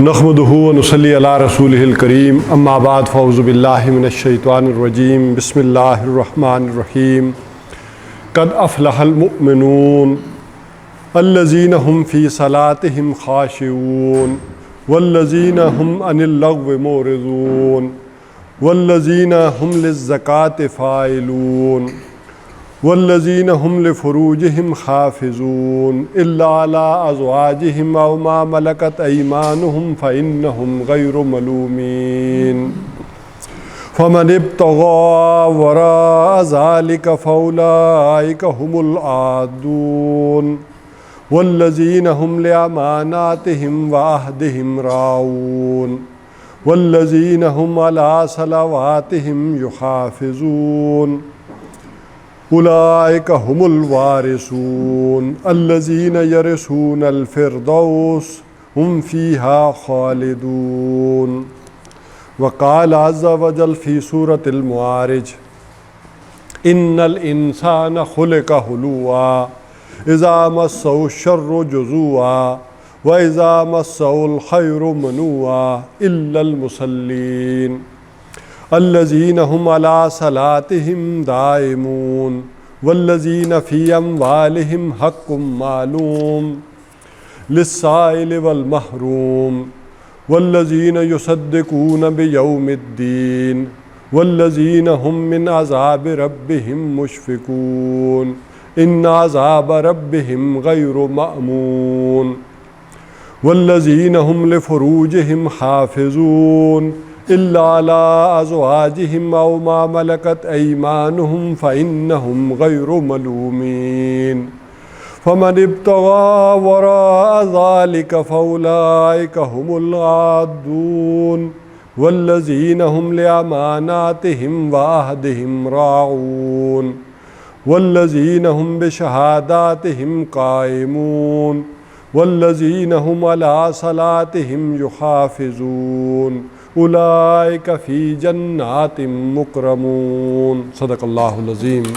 نحمدہ ونصلی علی رسولہ الکریم اما بعد فاعوذ باللہ من الشیطان الرجیم بسم اللہ الرحمن الرحیم قد افلح المؤمنون الذین هم فی صلاتهم خاشعون والذین هم عن اللغو معرضون والذین هم للزکاة فاعلون والذین هم لفروجهم حافظون الا علی ازواجهم او ما ملکت ایمانهم فانهم غیر ملومین فمن ابتغى وراء ذلك فاولئک هم العادون والذین هم لاماناتهم وعهدهم راعون والذین هم علی صلواتهم یحافظون اولئک هم الوارثون الذین یرثون الفردوس هم فیہا خالدون وقال عز وجل فی سورة المعارج ان الانسان خلق ہلوعا اذا مسہ الشر جزوعا واذا مسہ الخیر منوعا الا المصلین الذین هم علی صلاتهم دائمون والذین فی اموالهم حق معلوم للسائل والمحروم والذین یصدقون بیوم الدین والذین هم من عذاب ربهم مشفقون ان عذاب ربهم غیر مأمون والذین هم لفروجهم حافظون الا علی ازواجهم او ما ملکت ایمانهم فانهم غیر ملومین فمن ابتغى وراء ذلك فاولئک هم العادون والذین هم لاماناتهم وعهدهم راعون والذین هم بشهاداتهم قائمون والذین هم علی صلاتهم یحافظون اولئک فی جنات مکرمون صدق اللہ العظیم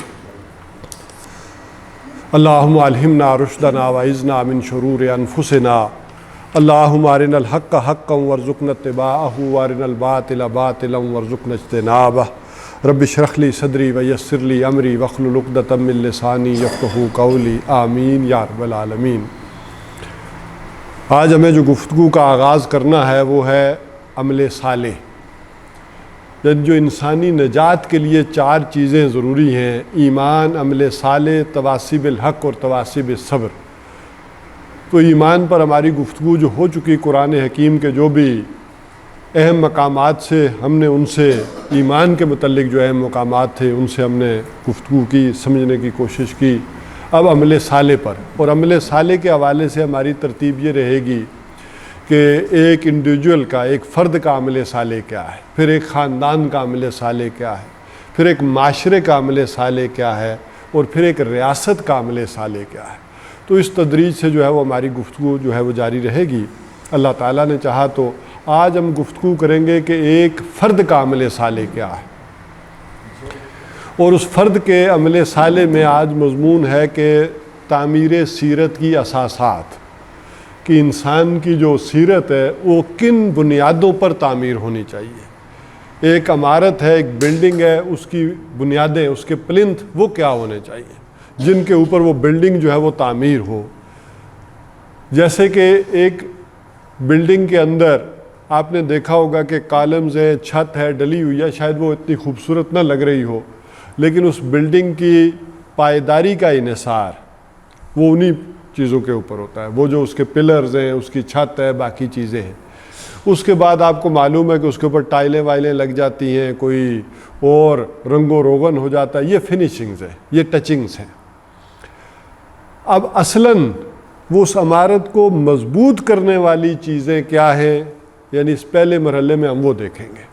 اللہم الہمنا رشدنا وعذنا من شرور انفسنا اللہم ارنا الحق حقا وارزقنا اتباعہ وارنا الباطل باطلا وارزقنا اجتنابہ رب اشرح لی صدری ویسر لی امری واحلل عقدۃ من لسانی یفقہوا قولی آمین یا رب العالمین۔ آج ہمیں جو گفتگو کا آغاز کرنا ہے وہ ہے عمل صالح، جو انسانی نجات کے لیے چار چیزیں ضروری ہیں: ایمان، عمل صالح، تواصی بالحق اور تواصی بالصبر۔ تو ایمان پر ہماری گفتگو جو ہو چکی قرآن حکیم کے جو بھی اہم مقامات سے ہم نے ان سے ایمان کے متعلق جو اہم مقامات تھے ان سے ہم نے گفتگو کی، سمجھنے کی کوشش کی۔ اب عمل صالح پر، اور عمل صالح کے حوالے سے ہماری ترتیب یہ رہے گی کہ ایک انڈیویجول کا، ایک فرد کا عمل صالح کیا ہے، پھر ایک خاندان کا عمل صالح کیا ہے، پھر ایک معاشرے کا عمل صالح کیا ہے، اور پھر ایک ریاست کا عمل صالح کیا ہے۔ تو اس تدریج سے جو ہے وہ ہماری گفتگو جو ہے وہ جاری رہے گی۔ اللہ تعالیٰ نے چاہا تو آج ہم گفتگو کریں گے کہ ایک فرد کا عمل صالح کیا ہے، اور اس فرد کے عمل صالح میں آج مضمون ہے کہ تعمیر سیرت کی اساسات، کہ انسان کی جو سیرت ہے وہ کن بنیادوں پر تعمیر ہونی چاہیے۔ ایک عمارت ہے، ایک بلڈنگ ہے، اس کی بنیادیں، اس کے پلنتھ وہ کیا ہونے چاہیے جن کے اوپر وہ بلڈنگ جو ہے وہ تعمیر ہو۔ جیسے کہ ایک بلڈنگ کے اندر آپ نے دیکھا ہوگا کہ کالمز ہیں، چھت ہے، ڈلی ہوئی ہے، شاید وہ اتنی خوبصورت نہ لگ رہی ہو، لیکن اس بلڈنگ کی پائیداری کا انحصار وہ انہی چیزوں کے اوپر ہوتا ہے، وہ جو اس کے پلرز ہیں، اس کی چھت ہے، باقی چیزیں ہیں۔ اس کے بعد آپ کو معلوم ہے کہ اس کے اوپر ٹائلیں وائلیں لگ جاتی ہیں، کوئی اور رنگ و روغن ہو جاتا ہے، یہ فنیشنگز ہیں، یہ ٹچنگز ہیں۔ اب اصلاً وہ اس عمارت کو مضبوط کرنے والی چیزیں کیا ہیں، یعنی اس پہلے مرحلے میں ہم وہ دیکھیں گے،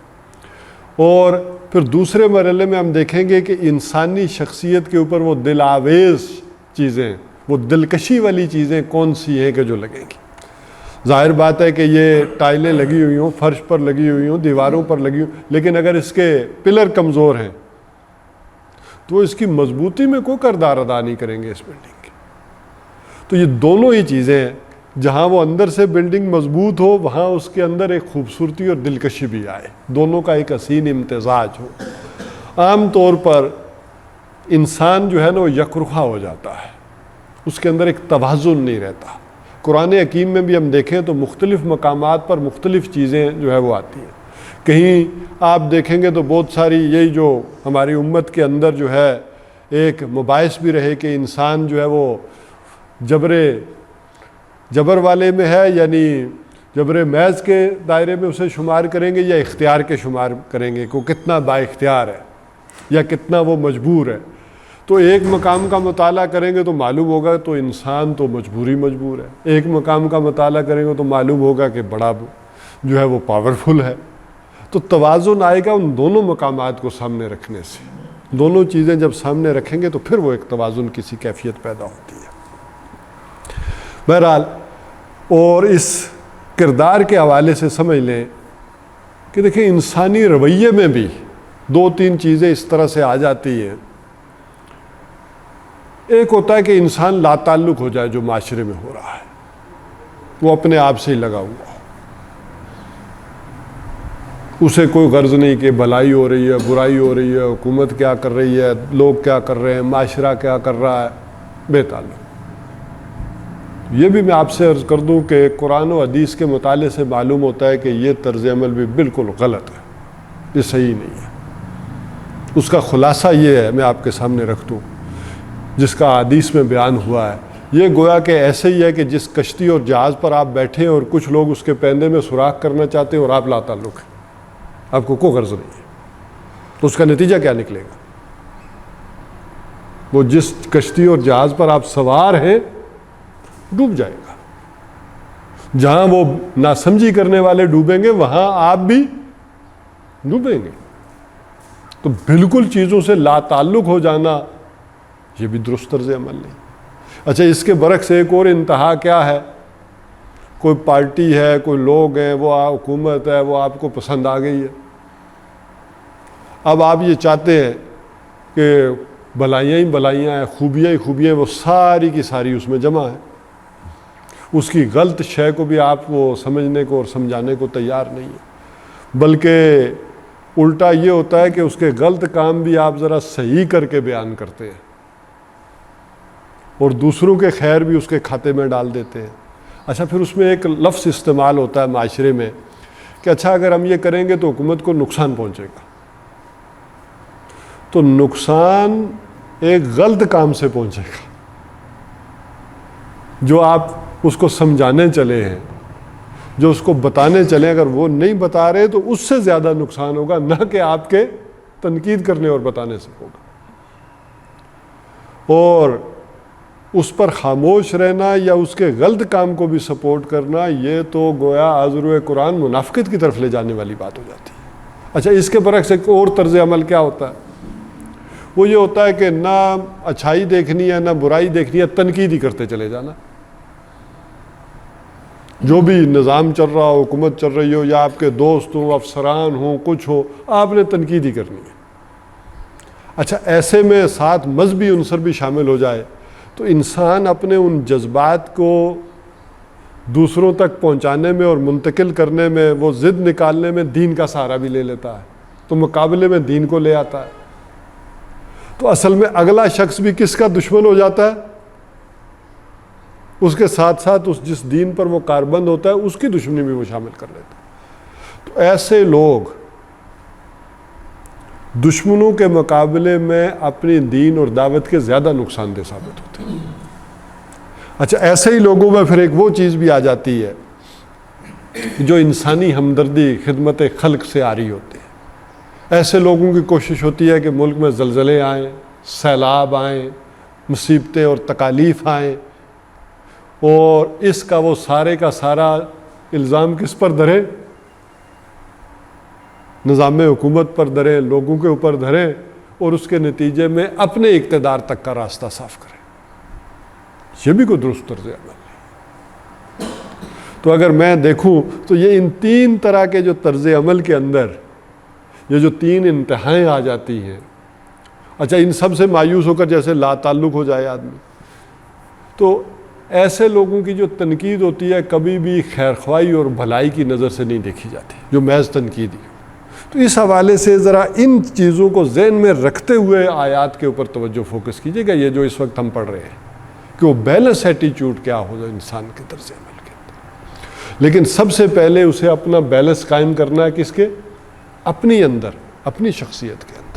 اور پھر دوسرے مرحلے میں ہم دیکھیں گے کہ انسانی شخصیت کے اوپر وہ دل آویز چیزیں، وہ دلکشی والی چیزیں کون سی ہیں کہ جو لگیں گی۔ ظاہر بات ہے کہ یہ ٹائلیں لگی ہوئی ہوں، فرش پر لگی ہوئی ہوں، دیواروں پر لگی ہوں، لیکن اگر اس کے پلر کمزور ہیں تو اس کی مضبوطی میں کوئی کردار ادا نہیں کریں گے اس بلڈنگ کی۔ تو یہ دونوں ہی چیزیں جہاں وہ اندر سے بلڈنگ مضبوط ہو وہاں اس کے اندر ایک خوبصورتی اور دلکشی بھی آئے، دونوں کا ایک حسین امتزاج ہو۔ عام طور پر انسان جو ہے نا وہ یکرخا ہو جاتا ہے، اس کے اندر ایک توازن نہیں رہتا۔ قرآن حکیم میں بھی ہم دیکھیں تو مختلف مقامات پر مختلف چیزیں جو ہے وہ آتی ہیں۔ کہیں آپ دیکھیں گے تو بہت ساری یہی جو ہماری امت کے اندر جو ہے ایک مباحث بھی رہے کہ انسان جو ہے وہ جبر والے میں ہے، یعنی جبر محض کے دائرے میں اسے شمار کریں گے یا اختیار کے شمار کریں گے کہ کتنا با اختیار ہے یا کتنا وہ مجبور ہے۔ تو ایک مقام کا مطالعہ کریں گے تو معلوم ہوگا تو انسان تو مجبور ہے، ایک مقام کا مطالعہ کریں گے تو معلوم ہوگا کہ بڑا جو ہے وہ پاورفل ہے۔ تو توازن آئے گا ان دونوں مقامات کو سامنے رکھنے سے، دونوں چیزیں جب سامنے رکھیں گے تو پھر وہ ایک توازن کسی کیفیت پیدا ہوتی ہے۔ بہرحال اور اس کردار کے حوالے سے سمجھ لیں کہ دیکھیں انسانی رویے میں بھی دو تین چیزیں اس طرح سے آ جاتی ہیں۔ ایک ہوتا ہے کہ انسان لا تعلق ہو جائے جو معاشرے میں ہو رہا ہے، وہ اپنے آپ سے ہی لگا ہوا ہو، اسے کوئی غرض نہیں کہ بھلائی ہو رہی ہے برائی ہو رہی ہے، حکومت کیا کر رہی ہے، لوگ کیا کر رہے ہیں، معاشرہ کیا کر رہا ہے، بے تعلق۔ یہ بھی میں آپ سے عرض کر دوں کہ قرآن و حدیث کے مطالعے سے معلوم ہوتا ہے کہ یہ طرز عمل بھی بالکل غلط ہے، یہ صحیح نہیں ہے۔ اس کا خلاصہ یہ ہے، میں آپ کے سامنے رکھ دوں، جس کا حدیث میں بیان ہوا ہے۔ یہ گویا کہ ایسے ہی ہے کہ جس کشتی اور جہاز پر آپ بیٹھے ہیں اور کچھ لوگ اس کے پیندے میں سوراخ کرنا چاہتے ہیں اور آپ لا تعلق ہیں، آپ کو کوئی غرض نہیں ہے، تو اس کا نتیجہ کیا نکلے گا؟ وہ جس کشتی اور جہاز پر آپ سوار ہیں ڈوب جائے گا۔ جہاں وہ ناسمجھی کرنے والے ڈوبیں گے وہاں آپ بھی ڈوبیں گے۔ تو بالکل چیزوں سے لا تعلق ہو جانا یہ بھی درست طرز عمل نہیں۔ اچھا، اس کے برعکس ایک اور انتہا کیا ہے؟ کوئی پارٹی ہے، کوئی لوگ ہیں، وہ حکومت ہے، وہ آپ کو پسند آ گئی ہے، اب آپ یہ چاہتے ہیں کہ بھلائیاں ہی بھلائیاں ہیں، خوبیاں ہی خوبیاں ہیں، وہ ساری کی ساری اس میں جمع ہیں، اس کی غلط شے کو بھی آپ وہ سمجھنے کو اور سمجھانے کو تیار نہیں ہے، بلکہ الٹا یہ ہوتا ہے کہ اس کے غلط کام بھی آپ ذرا صحیح کر کے بیان کرتے ہیں اور دوسروں کے خیر بھی اس کے کھاتے میں ڈال دیتے ہیں۔ اچھا، پھر اس میں ایک لفظ استعمال ہوتا ہے معاشرے میں کہ اچھا اگر ہم یہ کریں گے تو حکومت کو نقصان پہنچے گا، تو نقصان ایک غلط کام سے پہنچے گا جو آپ اس کو سمجھانے چلے ہیں، جو اس کو بتانے چلے، اگر وہ نہیں بتا رہے تو اس سے زیادہ نقصان ہوگا، نہ کہ آپ کے تنقید کرنے اور بتانے سے ہوگا۔ اور اس پر خاموش رہنا یا اس کے غلط کام کو بھی سپورٹ کرنا، یہ تو گویا آذرو قرآن منافقت کی طرف لے جانے والی بات ہو جاتی ہے۔ اچھا، اس کے برعکس ایک اور طرز عمل کیا ہوتا ہے؟ وہ یہ ہوتا ہے کہ نہ اچھائی دیکھنی ہے نہ برائی دیکھنی ہے، تنقید ہی کرتے چلے جانا۔ جو بھی نظام چل رہا ہو، حکومت چل رہی ہو، یا آپ کے دوست ہوں، افسران ہوں، کچھ ہو، آپ نے تنقید ہی کرنی ہے۔ اچھا، ایسے میں ساتھ مذہبی عنصر بھی شامل ہو جائے تو انسان اپنے ان جذبات کو دوسروں تک پہنچانے میں اور منتقل کرنے میں، وہ ضد نکالنے میں دین کا سہارا بھی لے لیتا ہے، تو مقابلے میں دین کو لے آتا ہے۔ تو اصل میں اگلا شخص بھی کس کا دشمن ہو جاتا ہے؟ اس کے ساتھ ساتھ اس جس دین پر وہ کاربند ہوتا ہے اس کی دشمنی بھی وہ شامل کر لیتا ہے۔ تو ایسے لوگ دشمنوں کے مقابلے میں اپنی دین اور دعوت کے زیادہ نقصان دہ ثابت ہوتے ہیں۔ اچھا، ایسے ہی لوگوں میں پھر ایک وہ چیز بھی آ جاتی ہے جو انسانی ہمدردی، خدمت خلق سے آ رہی ہوتی ہے۔ ایسے لوگوں کی کوشش ہوتی ہے کہ ملک میں زلزلے آئیں، سیلاب آئیں، مصیبتیں اور تکالیف آئیں، اور اس کا وہ سارے کا سارا الزام کس پر دھرے؟ نظام حکومت پر دھرے، لوگوں کے اوپر دھرے، اور اس کے نتیجے میں اپنے اقتدار تک کا راستہ صاف کرے۔ یہ بھی کوئی درست طرز عمل نہیں۔ تو اگر میں دیکھوں تو یہ ان تین طرح کے جو طرز عمل کے اندر یہ جو تین انتہائیں آ جاتی ہیں، اچھا ان سب سے مایوس ہو کر جیسے لا تعلق ہو جائے آدمی، تو ایسے لوگوں کی جو تنقید ہوتی ہے کبھی بھی خیر خواہی اور بھلائی کی نظر سے نہیں دیکھی جاتی، جو محض تنقیدی ہو۔ تو اس حوالے سے ذرا ان چیزوں کو ذہن میں رکھتے ہوئے آیات کے اوپر توجہ فوکس کیجیے گا، یہ جو اس وقت ہم پڑھ رہے ہیں، کہ وہ بیلنس ایٹیچیوڈ کیا ہو جائے انسان کے طرز عمل کے اندر۔ لیکن سب سے پہلے اسے اپنا بیلنس قائم کرنا ہے کس کے؟ اپنی اندر، اپنی شخصیت کے اندر۔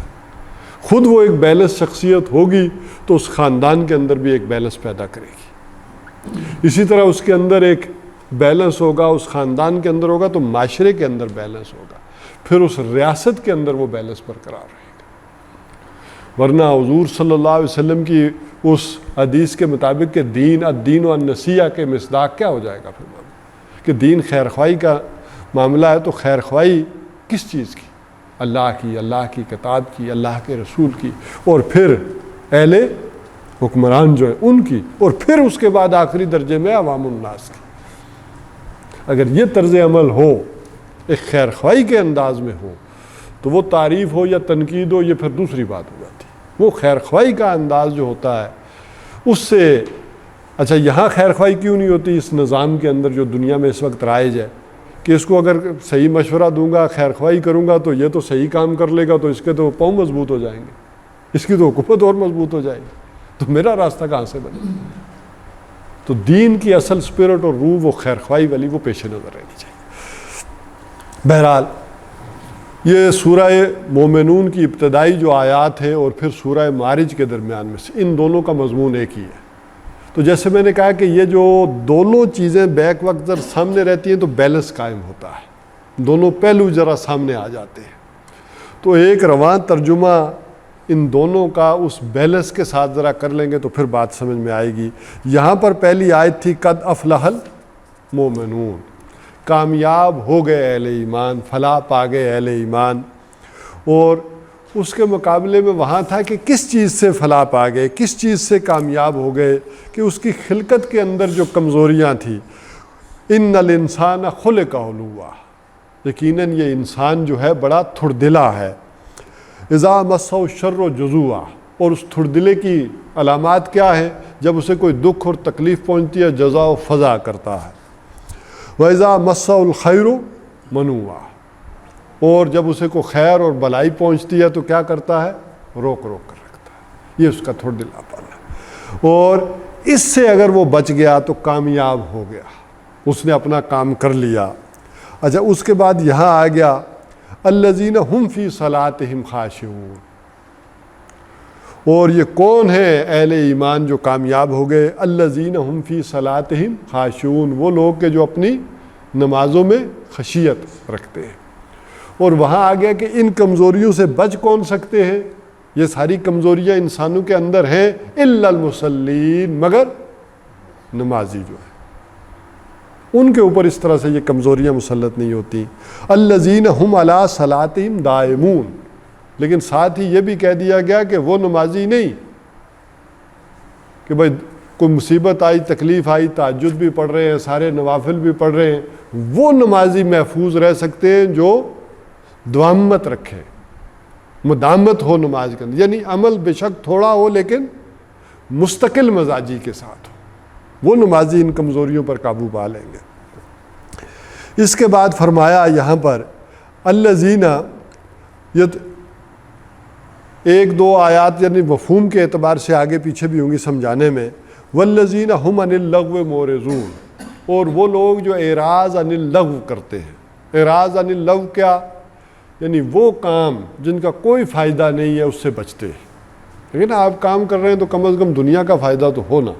خود وہ ایک بیلنس شخصیت ہوگی تو اس خاندان کے اندر بھی ایک بیلنس پیدا کرے گی، اسی طرح اس کے اندر ایک بیلنس ہوگا، اس خاندان کے اندر ہوگا تو معاشرے کے اندر بیلنس ہوگا، پھر اس ریاست کے اندر وہ بیلنس برقرار رہے گا۔ ورنہ حضور صلی اللہ علیہ وسلم کی اس حدیث کے مطابق کہ دین الدین والنصیحہ کے مصداق کیا ہو جائے گا پھر کہ دین خیر خواہی کا معاملہ ہے، تو خیر خواہی کس چیز کی؟ اللہ کی، اللہ کی کتاب کی، اللہ کے رسول کی، اور پھر اہل حکمران جو ہیں ان کی، اور پھر اس کے بعد آخری درجے میں عوام الناس کی۔ اگر یہ طرز عمل ہو، ایک خیر خواہی کے انداز میں ہو، تو وہ تعریف ہو یا تنقید ہو یہ پھر دوسری بات ہو جاتی ہے۔ وہ خیر خواہی کا انداز جو ہوتا ہے اس سے، اچھا یہاں خیر خواہی کیوں نہیں ہوتی اس نظام کے اندر جو دنیا میں اس وقت رائج ہے، کہ اس کو اگر صحیح مشورہ دوں گا، خیر خواہی کروں گا تو یہ تو صحیح کام کر لے گا، تو اس کے تو پاؤں مضبوط ہو جائیں گے، اس کی تو حکومت اور مضبوط ہو جائے گی، تو میرا راستہ کہاں سے بنے؟ تو دین کی اصل اسپرٹ اور روح وہ خیر خواہی والی وہ پیش نظر رہنی چاہیے۔ بہرحال یہ سورہ مومنون کی ابتدائی جو آیات ہیں اور پھر سورہ معارج کے درمیان میں سے ان دونوں کا مضمون ایک ہی ہے۔ تو جیسے میں نے کہا کہ یہ جو دونوں چیزیں بیک وقت ذرا سامنے رہتی ہیں تو بیلنس قائم ہوتا ہے، دونوں پہلو ذرا سامنے آ جاتے ہیں، تو ایک رواں ترجمہ ان دونوں کا اس بیلنس کے ساتھ ذرا کر لیں گے تو پھر بات سمجھ میں آئے گی۔ یہاں پر پہلی آیت تھی قد افلح المومنون، کامیاب ہو گئے اہل ایمان، فلاح پا گئے اہل ایمان، اور اس کے مقابلے میں وہاں تھا کہ کس چیز سے فلاح پا گئے، کس چیز سے کامیاب ہو گئے، کہ اس کی خلقت کے اندر جو کمزوریاں تھیں، ان الانسان خلق ہلوعا، یقیناً یہ انسان جو ہے بڑا تھڑدلا ہے، اذا مسہ الشر جزوعا، اور اس تھڑدلے کی علامات کیا ہیں؟ جب اسے کوئی دکھ اور تکلیف پہنچتی ہے جزع و فضع کرتا ہے، وَإِذَا مَسَّهُ الْخَيْرُ مَنُوعًا، اور جب اسے کوئی خیر اور بلائی پہنچتی ہے تو کیا کرتا ہے؟ روک روک کر رکھتا ہے۔ یہ اس کا تھوڑا پن ہے، اور اس سے اگر وہ بچ گیا تو کامیاب ہو گیا، اس نے اپنا کام کر لیا۔ اچھا اس کے بعد یہاں آ گیا الذین ہم فی صلاتہم خاشعون، اور یہ کون ہیں اہل ایمان جو کامیاب ہو گئے؟ الذین ہم فی صلاتہم خاشعون، وہ لوگ کہ جو اپنی نمازوں میں خشیت رکھتے ہیں۔ اور وہاں آ گیا کہ ان کمزوریوں سے بچ کون سکتے ہیں؟ یہ ساری کمزوریاں انسانوں کے اندر ہیں، الا المصلین، مگر نمازی جو ہے ان کے اوپر اس طرح سے یہ کمزوریاں مسلط نہیں ہوتی۔ الذین ہم علی صلاتہم دائمون، لیکن ساتھ ہی یہ بھی کہہ دیا گیا کہ وہ نمازی نہیں کہ بھائی کوئی مصیبت آئی، تکلیف آئی، تہجد بھی پڑھ رہے ہیں، سارے نوافل بھی پڑھ رہے ہیں، وہ نمازی محفوظ رہ سکتے ہیں جو دوامت رکھے، مدامت ہو نماز کے اندر، یعنی عمل بے شک تھوڑا ہو لیکن مستقل مزاجی کے ساتھ ہو، وہ نمازی ان کمزوریوں پر قابو پا لیں گے۔ اس کے بعد فرمایا یہاں پر الذین، ایک دو آیات یعنی مفہوم کے اعتبار سے آگے پیچھے بھی ہوں گی سمجھانے میں، والذین ہم عن اللغو معرضون، اور وہ لوگ جو اعراض عن اللغو کرتے ہیں۔ اعراض عن اللغو کیا؟ یعنی وہ کام جن کا کوئی فائدہ نہیں ہے اس سے بچتے ہیں، لیکن آپ کام کر رہے ہیں تو کم از کم دنیا کا فائدہ تو ہونا،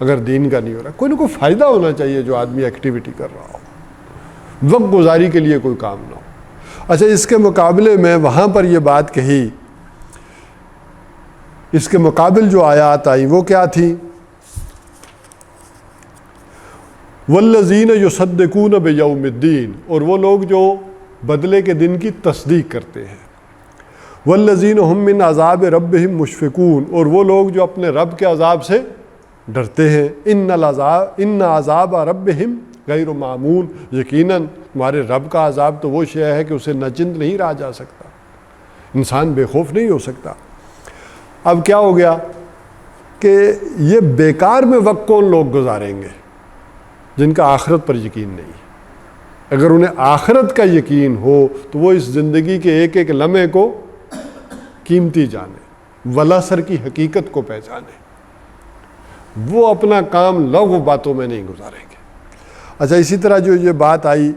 اگر دین کا نہیں ہو رہا کوئی نہ کوئی فائدہ ہونا چاہیے جو آدمی ایکٹیویٹی کر رہا ہو، وقت گزاری کے لیے کوئی کام نہ ہو۔ اچھا اس کے مقابلے میں وہاں پر یہ بات کہی، اس کے مقابل جو آیات آئیں وہ کیا تھی؟ والذین یصدقون بیوم الدین، اور وہ لوگ جو بدلے کے دن کی تصدیق کرتے ہیں۔ والذین ہم من عذاب ربہم مشفقون، اور وہ لوگ جو اپنے رب کے عذاب سے ڈرتے ہیں۔ ان عذاب ربہم غیر معمون، یقیناً تمہارے رب کا عذاب تو وہ شے ہے کہ اسے ناچند نہیں رہا جا سکتا، انسان بے خوف نہیں ہو سکتا۔ اب کیا ہو گیا؟ کہ یہ بیکار میں وقت کون لوگ گزاریں گے جن کا آخرت پر یقین نہیں ہے۔ اگر انہیں آخرت کا یقین ہو تو وہ اس زندگی کے ایک ایک لمحے کو قیمتی جانے، ولاثر کی حقیقت کو پہچانے، وہ اپنا کام لغو باتوں میں نہیں گزاریں گے۔ اچھا، اسی طرح جو یہ بات آئی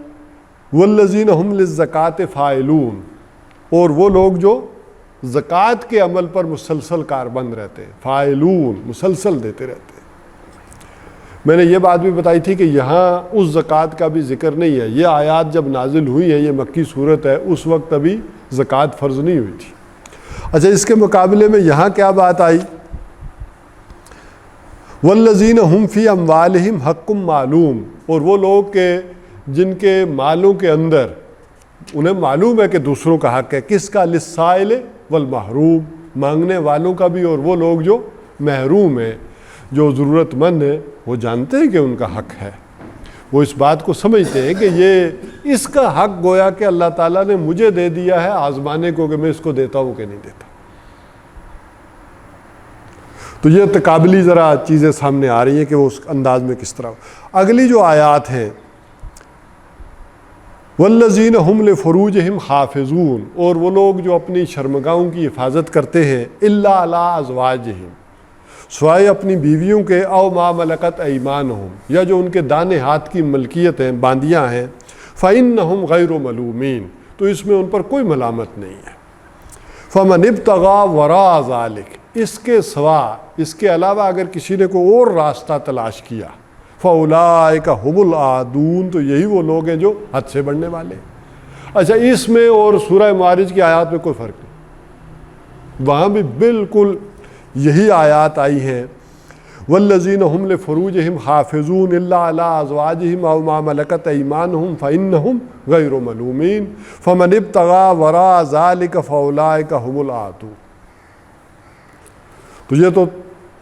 والذین ہم للزکاۃ فاعلون، اور وہ لوگ جو زکوٰۃ کے عمل پر مسلسل کاربند رہتے ہیں، فاعلون مسلسل دیتے رہتے ہیں۔ میں نے یہ بات بھی بتائی تھی کہ یہاں اس زکوٰۃ کا بھی ذکر نہیں ہے، یہ آیات جب نازل ہوئی ہیں، یہ مکی صورت ہے، اس وقت ابھی زکوٰۃ فرض نہیں ہوئی تھی۔ اچھا، اس کے مقابلے میں یہاں کیا بات آئی؟ والذین ہم فی اموالہم حق معلوم، اور وہ لوگ کہ جن کے مالوں کے اندر انہیں معلوم ہے کہ دوسروں کا حق ہے، کس کا؟ للسائل والمحروم، مانگنے والوں کا بھی اور وہ لوگ جو محروم ہیں، جو ضرورت مند ہیں، وہ جانتے ہیں کہ ان کا حق ہے، وہ اس بات کو سمجھتے ہیں کہ یہ اس کا حق گویا کہ اللہ تعالیٰ نے مجھے دے دیا ہے آزمانے کو کہ میں اس کو دیتا ہوں کہ نہیں دیتا۔ تو یہ تقابلی ذرا چیزیں سامنے آ رہی ہیں کہ وہ اس انداز میں کس طرح۔ اگلی جو آیات ہیں والذین ہم لفروجہم حافظون، اور وہ لوگ جو اپنی شرمگاہوں کی حفاظت کرتے ہیں، الا علی ازواجہم، سوائے اپنی بیویوں کے، او ما ملکت ایمانہم، یا جو ان کے دانے ہاتھ کی ملکیت ہیں، باندیاں ہیں، فإنہم غیر ملومین، تو اس میں ان پر کوئی ملامت نہیں ہے۔ فمن ابتغى وراء ذلک، اس کے سوا، اس کے علاوہ اگر کسی نے کوئی اور راستہ تلاش کیا، فاولئک هم العادون، تو یہی وہ لوگ ہیں جو حد سے بڑھنے والے ہیں۔ اچھا، اس میں اور سورہ معارج کی آیات میں کوئی فرق نہیں، وہاں بھی بالکل یہی آیات آئی ہیں، والذین هم لفروجہم حافظون الا علی ازواجہم او ما ملکت ایمانہم فإنہم غیر ملومین فمن ابتغى وراء ذلک فاولئک هم العادون۔ تو یہ تو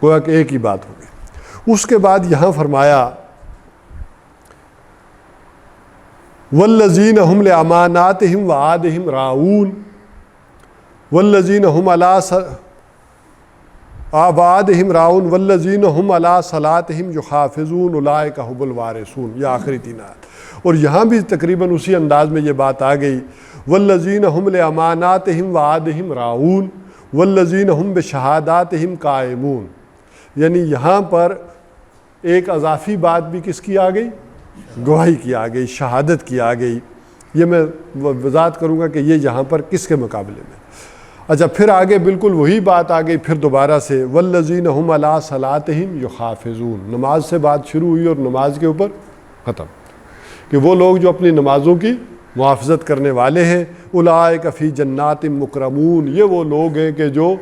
گویا کہ ایک ہی بات ہوگی۔ اس کے بعد یہاں فرمایا والذین هم لاماناتہم وعہدہم راعون والذین هم علی آبادہم راعون والذین هم علی صلاتہم یحافظون اولئک هم الوارثون، یہ آخری تین آیات۔ اور یہاں بھی تقریباً اسی انداز میں یہ بات آ گئی، والذین هم لاماناتہم وعہدہم راعون والذین هم بشہاداتہم قائمون، یعنی یہاں پر ایک اضافی بات بھی کس کی آ گئی؟ گواہی کی آ گئی، شہادت کی آ گئی۔ یہ میں وضاحت کروں گا کہ یہ یہاں پر کس کے مقابلے میں۔ اچھا، پھر آگے بالکل وہی بات آ گئی، پھر دوبارہ سے والذین هم علی صلاتہم یحافظون، نماز سے بات شروع ہوئی اور نماز کے اوپر ختم، کہ وہ لوگ جو اپنی نمازوں کی محافظت کرنے والے ہیں، اولئک فی جنات مکرمون، یہ وہ لوگ ہیں کہ جو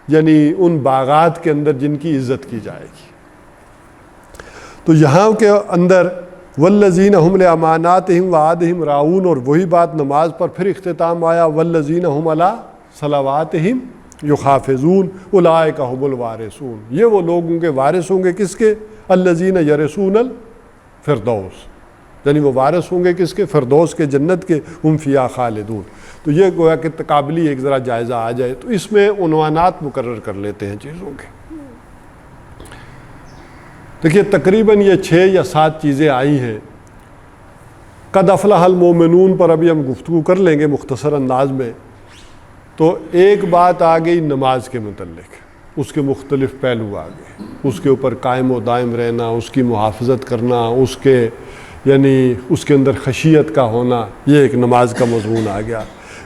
یعنی ان باغات کے اندر جن کی عزت کی جائے گی۔ تو یہاں کے اندر والذین هم لاماناتہم وعہدہم راعون، اور وہی بات نماز پر پھر اختتام آیا، والذین هم علی صلواتہم یحافظون اولئک هم الوارثون، یہ وہ لوگ ان کے وارث ہوں گے، کس کے؟ الذین یرثون الفردوس، یعنی وہ وارث ہوں گے کس کے؟ فردوس کے، جنت کے، ہم فیہا خالدون۔ تو یہ گویا کہ تقابلی ایک ذرا جائزہ آ جائے تو اس میں عنوانات مقرر کر لیتے ہیں چیزوں کے۔ دیکھیے تقریباً یہ 6 یا 7 چیزیں آئی ہیں۔ قد افلح المومنون پر ابھی ہم گفتگو کر لیں گے مختصر انداز میں۔ تو ایک بات آ گئی نماز کے متعلق، اس کے مختلف پہلو آ گئے، اس کے اوپر قائم و دائم رہنا، اس کی محافظت کرنا، اس کے یعنی اس کے اندر خشیت کا ہونا، یہ ایک نماز کا مضمون آ گیا۔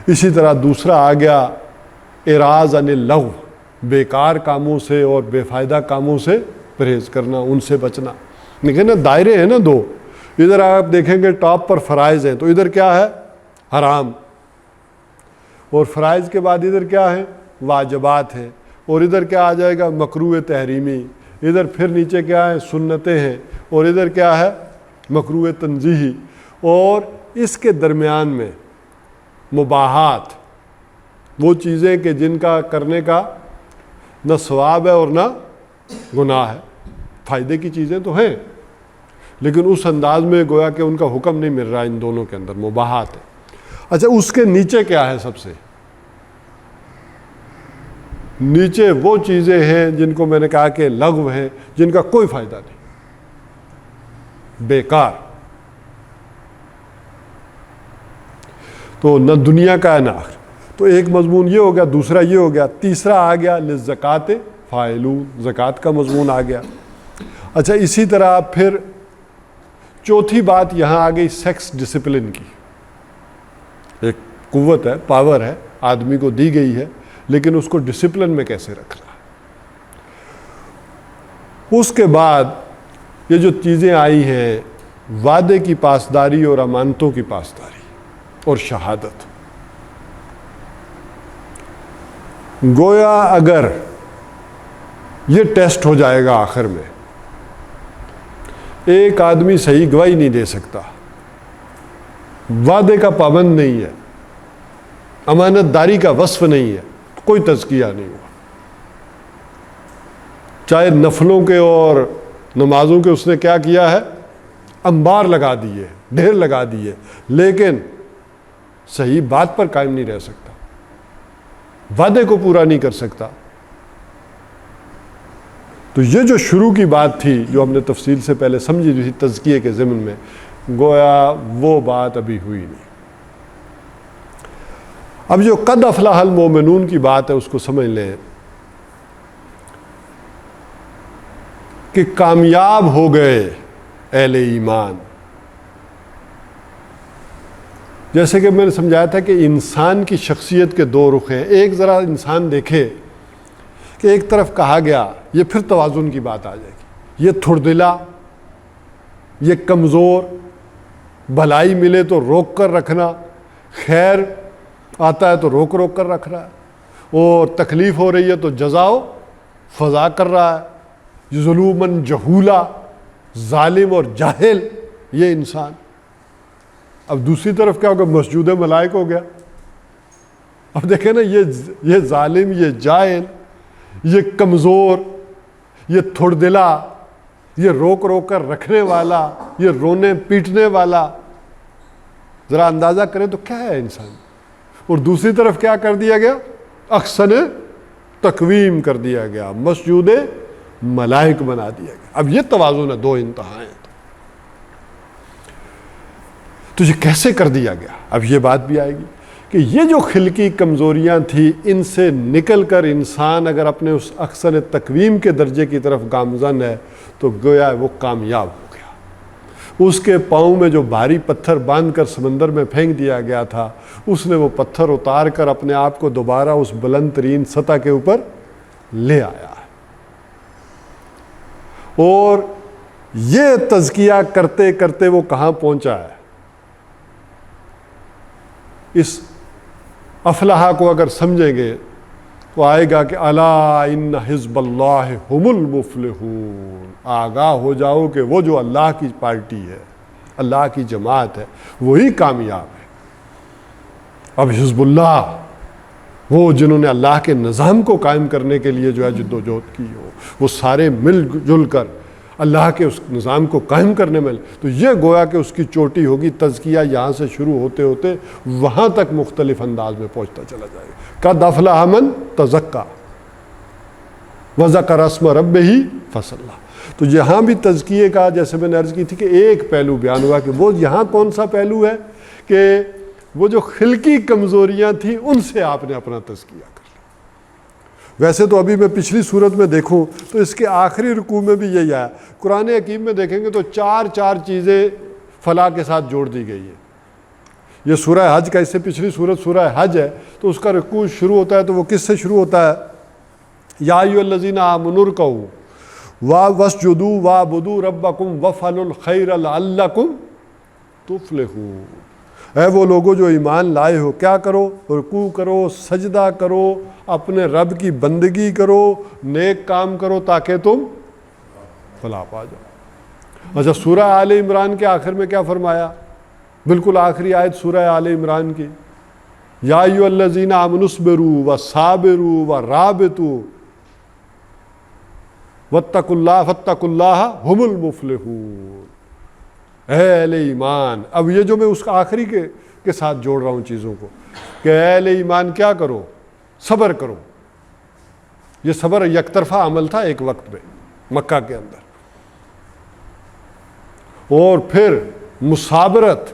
اسی طرح دوسرا آ گیا اعراض عن اللغو، بیکار کاموں سے اور بے فائدہ کاموں سے پرہیز کرنا، ان سے بچنا۔ لیکن نا دائرے ہیں نا دو، ادھر آپ دیکھیں گے ٹاپ پر فرائض ہیں، تو ادھر کیا ہے؟ حرام، اور فرائض کے بعد ادھر کیا ہے؟ واجبات ہیں، اور ادھر کیا آ جائے گا؟ مکروہ تحریمی، ادھر پھر نیچے کیا ہے؟ سنتیں ہیں، اور ادھر کیا ہے؟ مکروہ تنزیہی، اور اس کے درمیان میں مباحات، وہ چیزیں کہ جن کا کرنے کا نہ ثواب ہے اور نہ گناہ ہے، فائدے کی چیزیں تو ہیں لیکن اس انداز میں گویا کہ ان کا حکم نہیں مل رہا، ان دونوں کے اندر مباحات ہے۔ اچھا، اس کے نیچے کیا ہے؟ سب سے نیچے وہ چیزیں ہیں جن کو میں نے کہا کہ لغو ہیں، جن کا کوئی فائدہ نہیں، بیکار. تو نہ دنیا کا ہے نہ آخر. تو ایک مضمون یہ ہو گیا، دوسرا یہ ہو گیا، تیسرا آ گیا للزکات فاعلون، زکوٰۃ کا مضمون آ گیا. اچھا اسی طرح پھر چوتھی بات یہاں آ گئی سیکس ڈسپلن کی. ایک قوت ہے، پاور ہے، آدمی کو دی گئی ہے، لیکن اس کو ڈسپلن میں کیسے رکھنا ہے. اس کے بعد یہ جو چیزیں آئی ہیں، وعدے کی پاسداری اور امانتوں کی پاسداری اور شہادت. گویا اگر یہ ٹیسٹ ہو جائے گا آخر میں، ایک آدمی صحیح گواہی نہیں دے سکتا، وعدے کا پابند نہیں ہے، امانت داری کا وصف نہیں ہے، کوئی تزکیہ نہیں ہوا. چاہے نفلوں کے اور نمازوں کے اس نے کیا کیا ہے، انبار لگا دیے، ڈھیر لگا دیے، لیکن صحیح بات پر قائم نہیں رہ سکتا، وعدے کو پورا نہیں کر سکتا. تو یہ جو شروع کی بات تھی، جو ہم نے تفصیل سے پہلے سمجھی تھی تزکیے کے ضمن میں، گویا وہ بات ابھی ہوئی نہیں. اب جو قد افلح المومنون کی بات ہے اس کو سمجھ لیں کہ کامیاب ہو گئے اہل ایمان. جیسے کہ میں نے سمجھایا تھا کہ انسان کی شخصیت کے دو رخ ہیں. ایک ذرا انسان دیکھے کہ ایک طرف کہا گیا، یہ پھر توازن کی بات آ جائے گی، یہ تھڑدلا، یہ کمزور، بھلائی ملے تو روک کر رکھنا، خیر آتا ہے تو روک روک کر رکھ رہا ہے، اور تکلیف ہو رہی ہے تو جزاؤ فضا کر رہا ہے، ظلوماً جہولا، ظالم اور جاہل یہ انسان. اب دوسری طرف کیا ہوگا، مسجود ملائک ہو گیا. اب دیکھیں نا، یہ ظالم، یہ جاہل، یہ کمزور، یہ تھوڑ دلا، یہ روک روک کر رکھنے والا، یہ رونے پیٹنے والا، ذرا اندازہ کریں تو کیا ہے انسان. اور دوسری طرف کیا کر دیا گیا، احسن تقویم کر دیا گیا، مسجود ملائک بنا دیا گیا. اب یہ توازن ہے، دو انتہائیں. تو یہ کیسے کر دیا گیا، اب یہ بات بھی آئے گی کہ یہ جو خلقی کمزوریاں تھیں، ان سے نکل کر انسان اگر اپنے اس احسن تقویم کے درجے کی طرف گامزن ہے تو گویا وہ کامیاب ہو گیا. اس کے پاؤں میں جو بھاری پتھر باندھ کر سمندر میں پھینک دیا گیا تھا، اس نے وہ پتھر اتار کر اپنے آپ کو دوبارہ اس بلند ترین سطح کے اوپر لے آیا ہے. اور یہ تزکیہ کرتے کرتے وہ کہاں پہنچا ہے. اس افلاح کو اگر سمجھیں گے تو آئے گا کہ الا ان حزب اللہ هم المفلحون، آگاہ ہو جاؤ کہ وہ جو اللہ کی پارٹی ہے، اللہ کی جماعت ہے، وہی کامیاب ہے. اب حزب اللہ، وہ جنہوں نے اللہ کے نظام کو قائم کرنے کے لیے جو ہے جد و جہد کی ہو، وہ سارے مل جل کر اللہ کے اس نظام کو قائم کرنے میں، تو یہ گویا کہ اس کی چوٹی ہوگی. تزکیہ یہاں سے شروع ہوتے ہوتے وہاں تک مختلف انداز میں پہنچتا چلا جائے گا. قد افلح من تزکا وذکر اسم ربہ فصلی. تو یہاں بھی تزکیے کا، جیسے میں نے عرض کی تھی کہ ایک پہلو بیان ہوا، کہ وہ یہاں کون سا پہلو ہے کہ وہ جو خلقی کمزوریاں تھیں ان سے آپ نے اپنا تزکیہ کر لیا. ویسے تو ابھی میں پچھلی صورت میں دیکھوں تو اس کے آخری رکوع میں بھی یہی آیا. قرآن حکیم میں دیکھیں گے تو چار چیزیں فلاح کے ساتھ جوڑ دی گئی ہیں. یہ سورہ حج کا، اس سے پچھلی صورت سورہ حج ہے، تو اس کا رکوع شروع ہوتا ہے تو وہ کس سے شروع ہوتا ہے، یا ایھا الذین آمنوا ارکعوا واسجدوا واعبدوا ربکم وافعلوا الخیر لعلکم تفلحون. اے وہ لوگوں جو ایمان لائے ہو، کیا کرو، رکوع کرو، سجدہ کرو، اپنے رب کی بندگی کرو، نیک کام کرو تاکہ تم فلاح پا جاؤ. اچھا سورہ آل عمران کے آخر میں کیا فرمایا، بالکل آخری آیت سورہ آل عمران کی، یا ایھا الذین آمنوا اصبروا وصابروا ورابطوا واتقوا اللہ فاتقوا اللہ هم المفلحون. اے اہل ایمان، اب یہ جو میں اس آخری کے ساتھ جوڑ رہا ہوں چیزوں کو، کہ اے اہل ایمان کیا کرو، صبر کرو، یہ صبر یک طرفہ عمل تھا ایک وقت میں مکہ کے اندر، اور پھر مصابرت،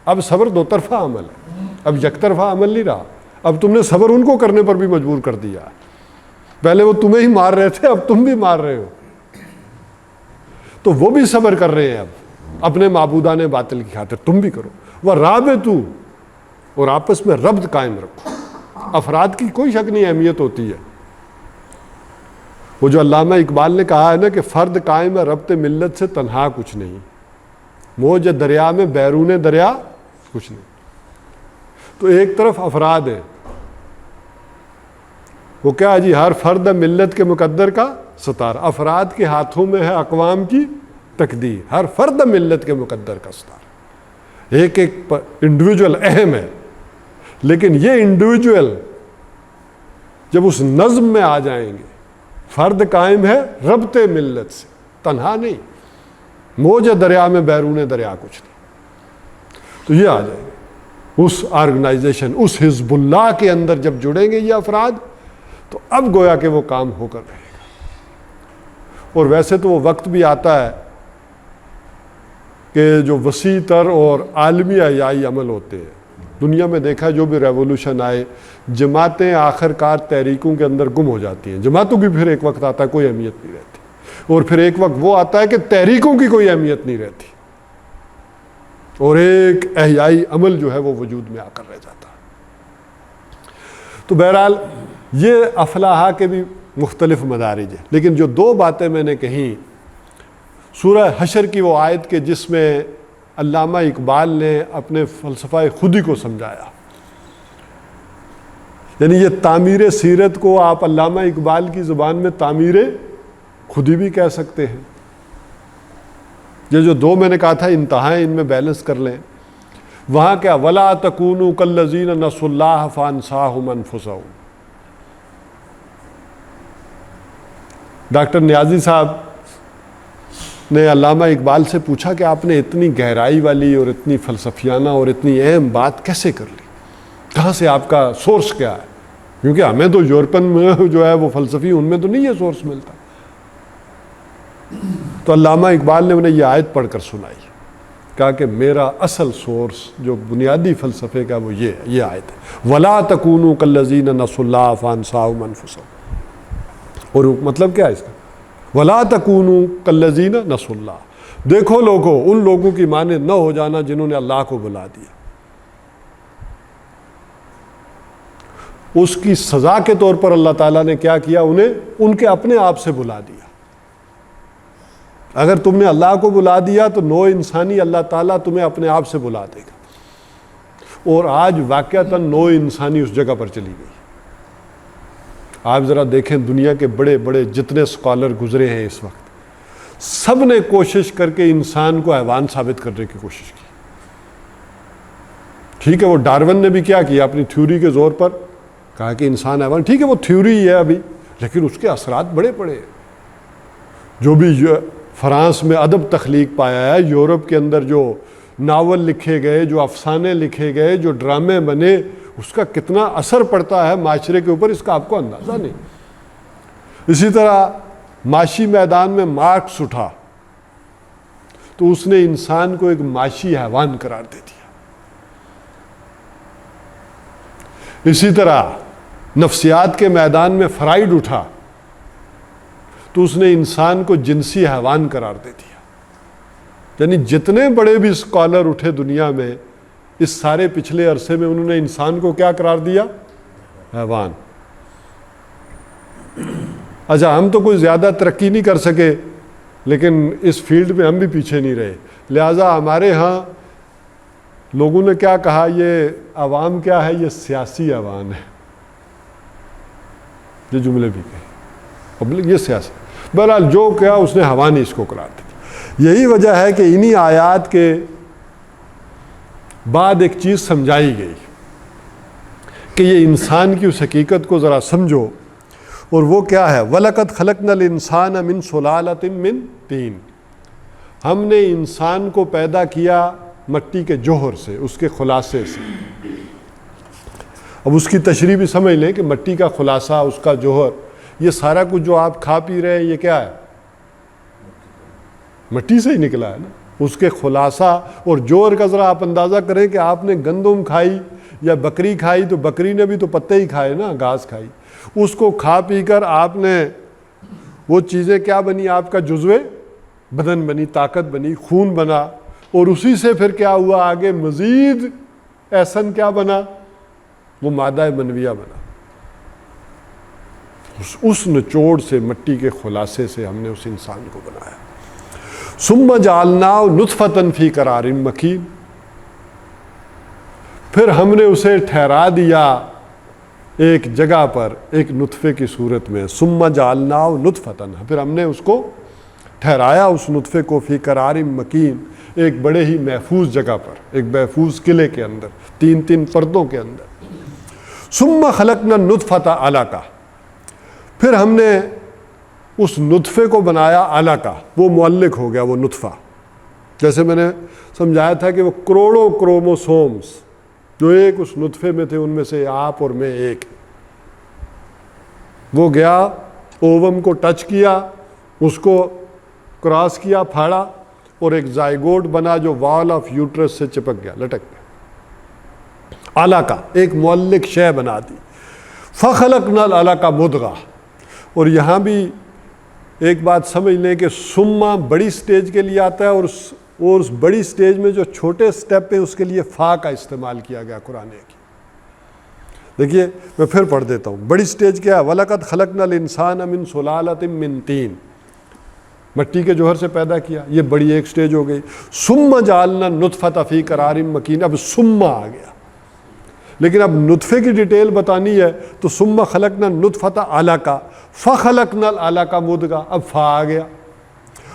اب صبر دو طرفہ عمل ہے، اب یک طرفہ عمل نہیں رہا، اب تم نے صبر ان کو کرنے پر بھی مجبور کر دیا، پہلے وہ تمہیں ہی مار رہے تھے، اب تم بھی مار رہے ہو، تو وہ بھی صبر کر رہے ہیں اب اپنے معبودان باطل کی خاطر، تم بھی کرو، وَرَابِطُوا، اور آپس میں ربط قائم رکھو۔ افراد کی کوئی شک نہیں اہمیت ہوتی ہے، وہ جو علامہ اقبال نے کہا ہے نا کہ فرد قائم ہے ربط ملت سے تنہا کچھ نہیں، موج دریا میں بیرون دریا کچھ نہیں۔ تو ایک طرف افراد ہیں، وہ کیا ہے جی، ہر فرد ملت کے مقدر کا ستارہ، افراد کے ہاتھوں میں ہے اقوام کی تقدیر، ہر فرد ملت کے مقدر کا ستارہ، ایک ایک انڈیویجول اہم ہے، لیکن یہ انڈیویجول جب اس نظم میں آ جائیں گے، فرد قائم ہے ربط ملت سے، تنہا نہیں، موج دریا میں بیرون دریا کچھ نہیں، تو یہ آ جائیں گے اس آرگنائزیشن، اس حزب اللہ کے اندر جب جڑیں گے یہ افراد، تو اب گویا کہ وہ کام ہو کر رہے گا۔ اور ویسے تو وہ وقت بھی آتا ہے کہ جو وسیع تر اور عالمی احیائی عمل ہوتے ہیں، دنیا میں دیکھا جو بھی ریولوشن آئے، جماعتیں آخر کار تحریکوں کے اندر گم ہو جاتی ہیں، جماعتوں کی پھر ایک وقت آتا ہے کوئی اہمیت نہیں رہتی، اور پھر ایک وقت وہ آتا ہے کہ تحریکوں کی کوئی اہمیت نہیں رہتی، اور ایک احیائی عمل جو ہے وہ وجود میں آ کر رہ جاتا ہے۔ تو بہرحال یہ افلاح کے بھی مختلف مدارج ہیں، لیکن جو دو باتیں میں نے کہیں، سورہ حشر کی وہ آیت کے جس میں علامہ اقبال نے اپنے فلسفہ خودی کو سمجھایا، یعنی یہ تعمیر سیرت کو آپ علامہ اقبال کی زبان میں تعمیر خودی بھی کہہ سکتے ہیں۔ یہ جو دو میں نے کہا تھا انتہائیں، ان میں بیلنس کر لیں، وہاں کیا وَلَا تَكُونُوا كَالَّذِينَ نَسُوا اللَّهَ فَأَنسَاهُمْ أَنفُسَهُمْ۔ ڈاکٹر نیازی صاحب نے علامہ اقبال سے پوچھا کہ آپ نے اتنی گہرائی والی اور اتنی فلسفیانہ اور اتنی اہم بات کیسے کر لی، کہاں سے آپ کا سورس کیا ہے؟ کیونکہ ہمیں تو یورپن میں جو ہے وہ فلسفی، ان میں تو نہیں یہ سورس ملتا۔ تو علامہ اقبال نے انہیں یہ آیت پڑھ کر سنائی، کہا کہ میرا اصل سورس جو بنیادی فلسفے کا وہ یہ آیت ہے، وَلَا تَكُونُوا كَالَّذِينَ نَسُوا اللَّهَ فَأَنسَاهُمْ أَنفُسَهُمْ۔ اور مطلب کیا ہے اس کا؟ وَلَا تَكُونُوا كَالَّذِينَ نَسُوا اللَّهَ، دیکھو لوگوں، ان لوگوں کی مانند نہ ہو جانا جنہوں نے اللہ کو بلا دیا۔ اس کی سزا کے طور پر اللہ تعالیٰ نے کیا کیا، انہیں ان کے اپنے آپ سے بلا دیا۔ اگر تم نے اللہ کو بلا دیا تو نوع انسانی اللہ تعالیٰ تمہیں اپنے آپ سے بلا دے گا، اور آج واقعتاً نوع انسانی اس جگہ پر چلی گئی۔ آپ ذرا دیکھیں دنیا کے بڑے بڑے جتنے اسکالر گزرے ہیں اس وقت، سب نے کوشش کر کے انسان کو حیوان ثابت کرنے کی کوشش کی۔ ٹھیک ہے، وہ ڈارون نے بھی کیا کیا، اپنی تھیوری کے زور پر کہا کہ انسان حیوان، ٹھیک ہے وہ تھیوری ہی ہے ابھی، لیکن اس کے اثرات بڑے پڑے ہیں۔ جو بھی فرانس میں ادب تخلیق پایا ہے، یورپ کے اندر جو ناول لکھے گئے، جو افسانے لکھے گئے، جو ڈرامے بنے، اس کا کتنا اثر پڑتا ہے معاشرے کے اوپر، اس کا آپ کو اندازہ نہیں۔ اسی طرح معاشی میدان میں مارکس اٹھا تو اس نے انسان کو ایک معاشی حیوان قرار دے دیا۔ اسی طرح نفسیات کے میدان میں فرائیڈ اٹھا تو اس نے انسان کو جنسی حیوان قرار دے دیا۔ یعنی جتنے بڑے بھی اسکالر اٹھے دنیا میں، اس سارے پچھلے عرصے میں انہوں نے انسان کو کیا قرار دیا؟ حیوان۔ اچھا، ہم تو کوئی زیادہ ترقی نہیں کر سکے، لیکن اس فیلڈ میں ہم بھی پیچھے نہیں رہے، لہٰذا ہمارے ہاں لوگوں نے کیا کہا، یہ عوام کیا ہے، یہ سیاسی عوام ہے، یہ جملے بھی کہے پبلک، یہ سیاسی۔ بہرحال جو کیا اس نے حیوان ہی اس کو قرار دیا۔ یہی وجہ ہے کہ انہی آیات کے بعد ایک چیز سمجھائی گئی کہ یہ انسان کی اس حقیقت کو ذرا سمجھو، اور وہ کیا ہے، وَلَقَدْ خَلَقْنَا الْإِنسَانَ مِنْ سُلَالَةٍ مِنْ طِينٍ، ہم نے انسان کو پیدا کیا مٹی کے جوہر سے، اس کے خلاصے سے۔ اب اس کی تشریح بھی سمجھ لیں کہ مٹی کا خلاصہ، اس کا جوہر، یہ سارا کچھ جو آپ کھا پی رہے ہیں یہ کیا ہے؟ مٹی سے ہی نکلا ہے نا. اس کے خلاصہ اور جوہر کا ذرا آپ اندازہ کریں کہ آپ نے گندم کھائی یا بکری کھائی تو بکری نے بھی تو پتے ہی کھائے نا, گھاس کھائی. اس کو کھا پی کر آپ نے وہ چیزیں کیا بنی؟ آپ کا جزوے بدن بنی, طاقت بنی, خون بنا, اور اسی سے پھر کیا ہوا آگے مزید احسن کیا بنا؟ وہ مادہ منویہ بنا. اس نچوڑ سے, مٹی کے خلاصے سے ہم نے اس انسان کو بنایا. ثم جعلناہ نطفۃ فی قرار مکین, پھر ہم نے اسے ٹھہرا دیا ایک جگہ پر, ایک نطفے کی صورت میں. ثم جعلناہ نطفۃ, پھر ہم نے اس کو ٹھہرایا, اس نطفے کو, فی قرار مکین, ایک بڑے ہی محفوظ جگہ پر, ایک محفوظ قلعے کے اندر, 3 پردوں کے اندر. ثم خلقنا النطفۃ علقہ, پھر ہم نے اس نطفے کو بنایا علقہ, وہ معلق ہو گیا وہ نطفہ. جیسے میں نے سمجھایا تھا کہ وہ کروڑوں کروموسومز جو ایک اس نطفے میں تھے, ان میں سے آپ اور میں ایک, وہ گیا اووم کو ٹچ کیا, اس کو کراس کیا, پھاڑا, اور ایک زائگوٹ بنا جو وال آف یوٹرس سے چپک گیا, لٹک گیا. علقہ, ایک معلق شے بنا دی. فخلقنا العلقہ مضغہ, اور یہاں بھی ایک بات سمجھ لیں کہ سما بڑی سٹیج کے لیے آتا ہے, اور اس بڑی سٹیج میں جو چھوٹے سٹیپ ہیں اس کے لیے فا کا استعمال کیا گیا قرآن کی. دیکھیے میں پھر پڑھ دیتا ہوں. بڑی سٹیج کیا ہے؟ وَلَقَدْ خَلَقْنَا الْإِنسَانَ مِنْ سُلَالَةٍ مِّن طِينٍ, مٹی کے جوہر سے پیدا کیا, یہ بڑی ایک سٹیج ہو گئی. ثُمَّ جَعَلْنَا النُّطْفَةَ فِي قَرَارٍ مَّكِينٍ, اب ثُمَّ آ گیا, لیکن اب نطفے کی ڈیٹیل بتانی ہے تو ثُمَّ خَلَقْنَا النُّطْفَةَ عَلَقَةً فَخَلَقْنَا الْعَلَقَةَ مُضْغَةً, اب فا آ گیا.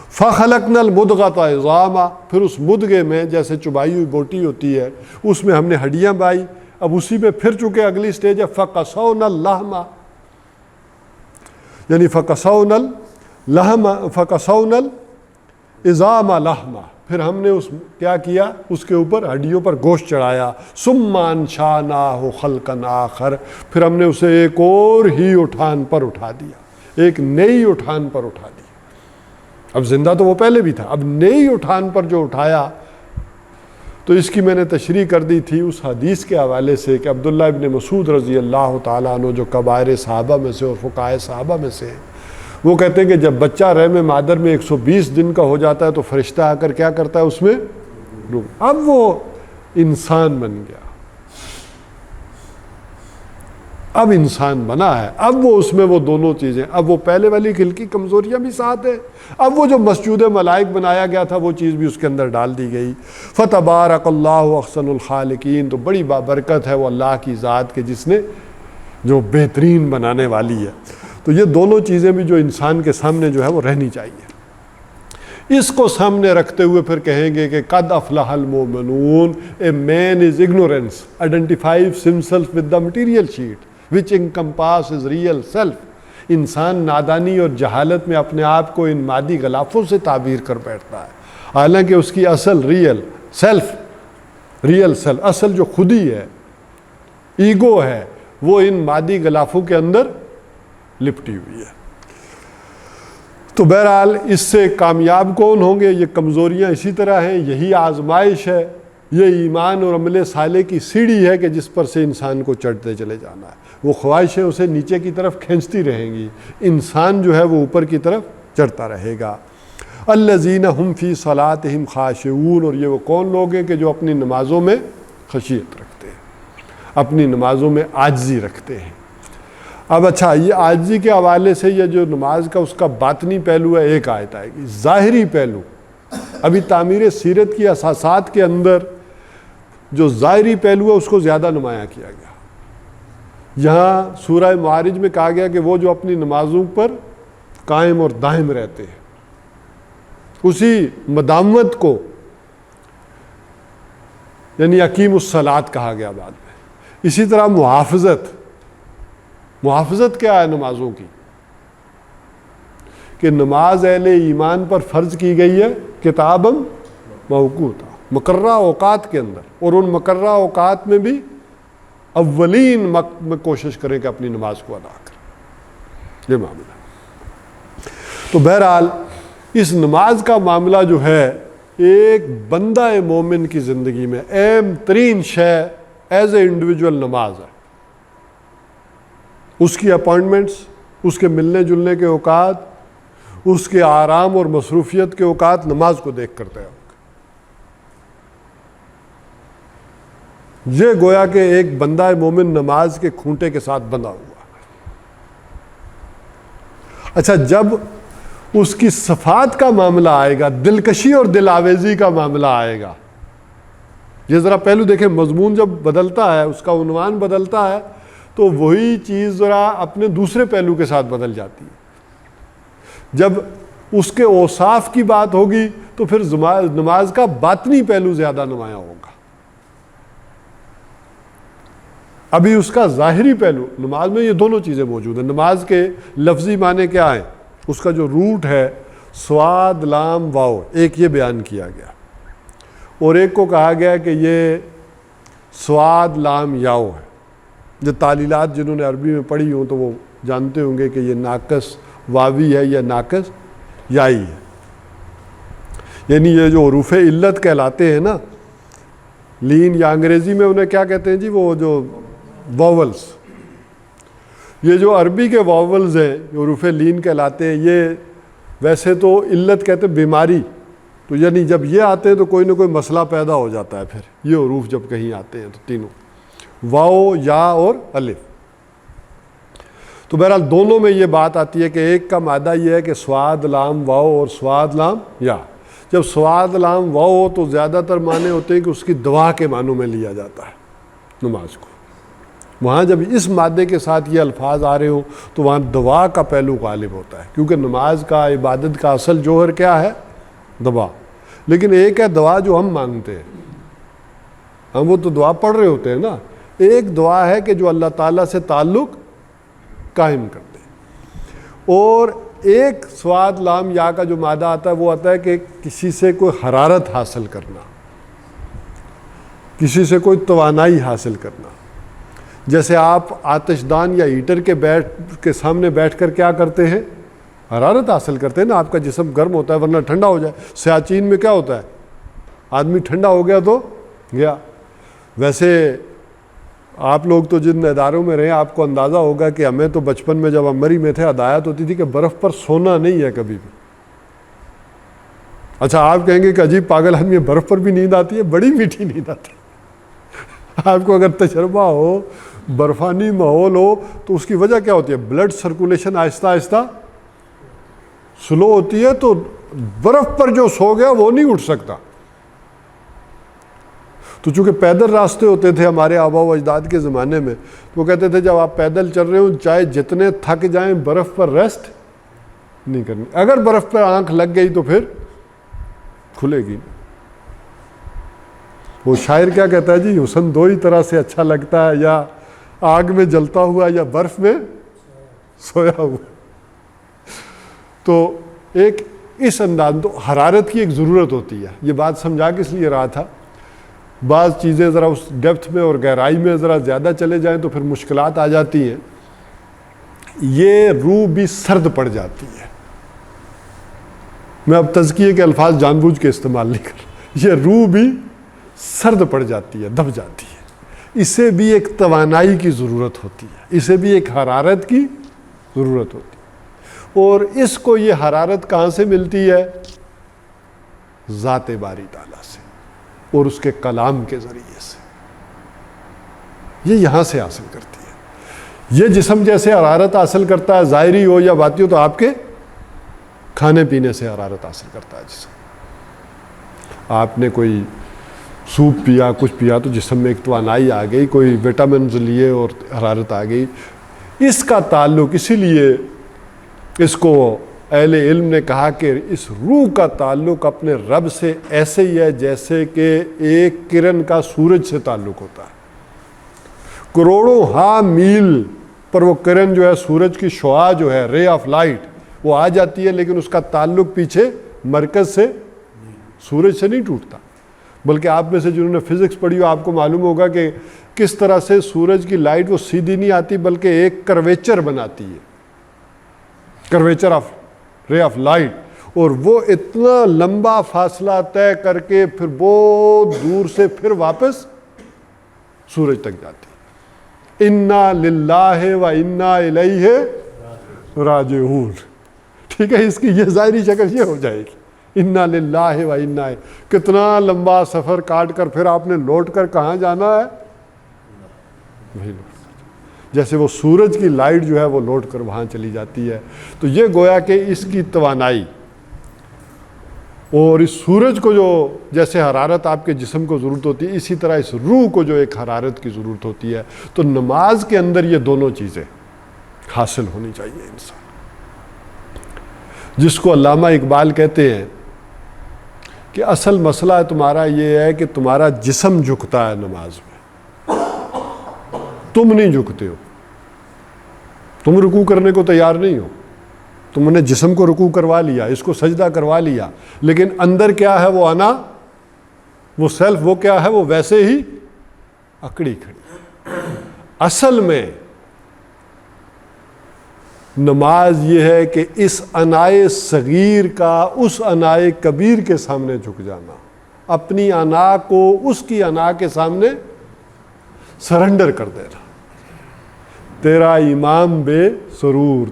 فَخَلَقْنَا الْمُضْغَةَ عِظَامًا, پھر اس مدغے میں جیسے چبائی ہوئی بوٹی ہوتی ہے اس میں ہم نے ہڈیاں بائی. اب اسی میں پھر چونکہ اگلی سٹیج ہے فَقَسَوْنَا اللَّحْمَ, یعنی فَقَسَوْنَا الْعِظَامَ لَحْمًا, پھر ہم نے کیا کیا, اس کے اوپر ہڈیوں پر گوشت چڑھایا. ثُمَّ أَنشَأْنَاهُ خَلْقًا آخَرَ, پھر ہم نے اسے ایک اور ہی اٹھان پر اٹھا دیا, ایک نئی اٹھان پر اٹھا دیا. اب زندہ تو وہ پہلے بھی تھا, اب نئی اٹھان پر جو اٹھایا, تو اس کی میں نے تشریح کر دی تھی اس حدیث کے حوالے سے کہ عبداللہ ابن مسعود رضی اللہ تعالیٰ عنہ جو کبائر صحابہ میں سے اور فقہائے صحابہ میں سے, وہ کہتے ہیں کہ جب بچہ رحم مادر میں 120 دن کا ہو جاتا ہے تو فرشتہ آ کر کیا کرتا ہے اس میں روح. اب وہ انسان بن گیا, اب انسان بنا ہے, اب وہ اس میں وہ دونوں چیزیں, اب وہ پہلے والی کھل کی کمزوریاں بھی ساتھ ہیں, اب وہ جو مسجود ملائک بنایا گیا تھا وہ چیز بھی اس کے اندر ڈال دی گئی. فتبارک اللہ احسن الخالقین, تو بڑی بابرکت ہے وہ اللہ کی ذات کے جس نے جو بہترین بنانے والی ہے. تو یہ دونوں چیزیں بھی جو انسان کے سامنے جو ہے وہ رہنی چاہیے. اس کو سامنے رکھتے ہوئے پھر کہیں گے کہ قد افلح المؤمنون, اے مین از ignorance identifies himself with the material sheet which encompasses real self. انسان نادانی اور جہالت میں اپنے آپ کو ان مادی غلافوں سے تعبیر کر بیٹھتا ہے, حالانکہ اس کی اصل ریئل سیلف اصل جو خودی ہے, ایگو ہے, وہ ان مادی غلافوں کے اندر لپٹی ہوئی ہے. تو بہرحال اس سے کامیاب کون ہوں گے؟ یہ کمزوریاں اسی طرح ہیں, یہی آزمائش ہے, یہ ایمان اور عمل صالح کی سیڑھی ہے کہ جس پر سے انسان کو چڑھتے چلے جانا ہے. وہ خواہشیں اسے نیچے کی طرف کھینچتی رہیں گی, انسان جو ہے وہ اوپر کی طرف چڑھتا رہے گا. الذین هم فی صلاتہم خاشعون, اور یہ وہ کون لوگ ہیں کہ جو اپنی نمازوں میں خشیت رکھتے ہیں, اپنی نمازوں میں عاجزی رکھتے ہیں. اب اچھا, یہ عاجزی کے حوالے سے یہ جو نماز کا اس کا باطنی پہلو ہے, ایک آیت آئے گی. ظاہری پہلو ابھی تعمیر سیرت کی اساسات کے اندر جو ظاہری پہلو ہے اس کو زیادہ نمایاں کیا گیا. یہاں سورہ معارج میں کہا گیا کہ وہ جو اپنی نمازوں پر قائم اور دائم رہتے ہیں, اسی مداومت کو یعنی اقیم الصلاۃ کہا گیا بعد میں. اسی طرح محافظت کیا ہے نمازوں کی, کہ نماز اہل ایمان پر فرض کی گئی ہے کتاباً موقوتا, مقررہ اوقات کے اندر, اور ان مقررہ اوقات میں بھی اولین وقت میں کوشش کریں کہ اپنی نماز کو ادا کریں. یہ معاملہ. تو بہرحال اس نماز کا معاملہ جو ہے ایک بندہ مومن کی زندگی میں اہم ترین شے ایز اے انڈیویجول نماز ہے. اس کی اپائنٹمنٹس، اس کے ملنے جلنے کے اوقات، اس کے آرام اور مصروفیت کے اوقات نماز کو دیکھ کر طے ہوں گے. یہ گویا کہ ایک بندہ مومن نماز کے کھونٹے کے ساتھ بندھا ہوا. اچھا، جب اس کی صفات کا معاملہ آئے گا، دلکشی اور دل آویزی کا معاملہ آئے گا، یہ ذرا پہلو دیکھیں، مضمون جب بدلتا ہے، اس کا عنوان بدلتا ہے، تو وہی چیز ذرا اپنے دوسرے پہلو کے ساتھ بدل جاتی ہے. جب اس کے اوصاف کی بات ہوگی تو پھر نماز کا باطنی پہلو زیادہ نمایاں ہوگا. ابھی اس کا ظاہری پہلو، نماز میں یہ دونوں چیزیں موجود ہیں. نماز کے لفظی معنی کیا ہیں؟ اس کا جو روٹ ہے سواد لام واو، ایک یہ بیان کیا گیا، اور ایک کو کہا گیا کہ یہ سواد لام یاؤ ہے. جو تعلیلات جنہوں نے عربی میں پڑھی ہوں تو وہ جانتے ہوں گے کہ یہ ناقص واوی ہے یا ناقص یائی ہے. یعنی یہ جو حروف علت کہلاتے ہیں نا، لین، یا انگریزی میں انہیں کیا کہتے ہیں جی، وہ جو واولز. یہ جو عربی کے واولز ہیں، حروف لین کہلاتے ہیں، یہ ویسے تو علت کہتے ہیں بیماری، تو یعنی جب یہ آتے ہیں تو کوئی نہ کوئی مسئلہ پیدا ہو جاتا ہے. پھر یہ حروف جب کہیں آتے ہیں تو تینوں واو، یا اور الف. تو بہرحال دونوں میں یہ بات آتی ہے کہ ایک کا مادہ یہ ہے کہ سواد لام واو اور سواد لام یا. جب سواد لام واو ہو تو زیادہ تر معنی ہوتے ہیں کہ اس کی دوا کے معنوں میں لیا جاتا ہے نماز کو. وہاں جب اس مادے کے ساتھ یہ الفاظ آ رہے ہوں تو وہاں دوا کا پہلو غالب ہوتا ہے، کیونکہ نماز کا، عبادت کا اصل جوہر کیا ہے؟ دوا. لیکن ایک ہے دعا جو ہم مانگتے ہیں، ہم وہ تو دعا پڑھ رہے ہوتے ہیں نا. ایک دعا ہے کہ جو اللہ تعالیٰ سے تعلق قائم کرتے ہیں. اور ایک سواد لام یا کا جو مادہ آتا ہے وہ آتا ہے کہ کسی سے کوئی حرارت حاصل کرنا، کسی سے کوئی توانائی حاصل کرنا. جیسے آپ آتش دان یا ہیٹر کے سامنے بیٹھ کر کیا کرتے ہیں؟ حرارت حاصل کرتے ہیں نا. آپ کا جسم گرم ہوتا ہے ورنہ ٹھنڈا ہو جائے. سیاچین میں کیا ہوتا ہے؟ آدمی ٹھنڈا ہو گیا تو گیا. ویسے آپ لوگ تو جن اداروں میں رہے آپ کو اندازہ ہوگا کہ ہمیں تو بچپن میں جب امری میں تھے ہدایت ہوتی تھی کہ برف پر سونا نہیں ہے کبھی بھی. اچھا، آپ کہیں گے کہ عجیب پاگل آدمی ہے، برف پر بھی نیند آتی ہے؟ بڑی میٹھی نیند آتی ہے. آپ کو اگر تجربہ ہو، برفانی ماحول ہو، تو اس کی وجہ کیا ہوتی ہے؟ بلڈ سرکولیشن آہستہ آہستہ سلو ہوتی ہے، تو برف پر جو سو گیا وہ نہیں اٹھ سکتا. تو چونکہ پیدل راستے ہوتے تھے ہمارے آبا و اجداد کے زمانے میں، تو وہ کہتے تھے جب آپ پیدل چل رہے ہوں چاہے جتنے تھک جائیں برف پر ریسٹ نہیں کرنی. اگر برف پر آنکھ لگ گئی تو پھر کھلے گی. وہ شاعر کیا کہتا ہے جی، حسن دو ہی طرح سے اچھا لگتا ہے، یا آگ میں جلتا ہوا یا برف میں سویا ہوا. تو ایک اس انداز تو حرارت کی ایک ضرورت ہوتی ہے. یہ بات سمجھا کس لیے رہا تھا، بعض چیزیں ذرا اس ڈیپتھ میں اور گہرائی میں ذرا زیادہ چلے جائیں تو پھر مشکلات آ جاتی ہیں. یہ روح بھی سرد پڑ جاتی ہے. میں اب تزکیے کے الفاظ جان بوجھ کے استعمال نہیں کر رہا. یہ روح بھی سرد پڑ جاتی ہے، دب جاتی ہے. اسے بھی ایک توانائی کی ضرورت ہوتی ہے، اسے بھی ایک حرارت کی ضرورت ہوتی ہے. اور اس کو یہ حرارت کہاں سے ملتی ہے؟ ذات باری تعالیٰ سے اور اس کے کلام کے ذریعے سے. یہ یہاں سے حاصل کرتی ہے. یہ جسم جیسے حرارت حاصل کرتا ہے، ظاہری ہو یا باطنی ہو، تو آپ کے کھانے پینے سے حرارت حاصل کرتا ہے جسم. آپ نے کوئی سوپ پیا، کچھ پیا تو جسم میں ایک توانائی آ گئی، کوئی وٹامنز لیے اور حرارت آ گئی. اس کا تعلق، اسی لیے اس کو اہل علم نے کہا کہ اس روح کا تعلق اپنے رب سے ایسے ہی ہے جیسے کہ ایک کرن کا سورج سے تعلق ہوتا ہے. کروڑوں ہاں میل پر وہ کرن جو ہے، سورج کی شعاع جو ہے، رے آف لائٹ، وہ آ جاتی ہے، لیکن اس کا تعلق پیچھے مرکز سے، سورج سے نہیں ٹوٹتا. بلکہ آپ میں سے جنہوں نے فزکس پڑھی ہو آپ کو معلوم ہوگا کہ کس طرح سے سورج کی لائٹ وہ سیدھی نہیں آتی بلکہ ایک کرویچر بناتی ہے. کرویچر آف رے آف لائٹ, اور وہ اتنا لمبا فاصلہ طے کر کے پھر بہت دور سے پھر واپس سورج تک جاتی. انا للہ و انا الیہ راجعون. ٹھیک ہے, اس کی یہ ظاہری شکل یہ ہو جائے گی, انا للہ و انا. کتنا لمبا سفر کاٹ کر پھر آپ نے لوٹ کر کہاں جانا ہے, وہی لوٹ. جیسے وہ سورج کی لائٹ جو ہے وہ لوٹ کر وہاں چلی جاتی ہے. تو یہ گویا کہ اس کی توانائی اور اس سورج کو جو جیسے حرارت آپ کے جسم کو ضرورت ہوتی ہے, اسی طرح اس روح کو جو ایک حرارت کی ضرورت ہوتی ہے. تو نماز کے اندر یہ دونوں چیزیں حاصل ہونی چاہیے انسان, جس کو علامہ اقبال کہتے ہیں کہ اصل مسئلہ تمہارا یہ ہے کہ تمہارا جسم جھکتا ہے نماز میں, تم نہیں جھکتے ہو. تم رکوع کرنے کو تیار نہیں ہو, تم نے جسم کو رکوع کروا لیا, اس کو سجدہ کروا لیا, لیکن اندر کیا ہے, وہ انا, وہ سیلف, وہ کیا ہے, وہ ویسے ہی اکڑی کھڑی. اصل میں نماز یہ ہے کہ اس انائے صغیر کا اس انائے کبیر کے سامنے جھک جانا, اپنی انا کو اس کی انا کے سامنے سرنڈر کر دینا. تیرا امام بے سرور,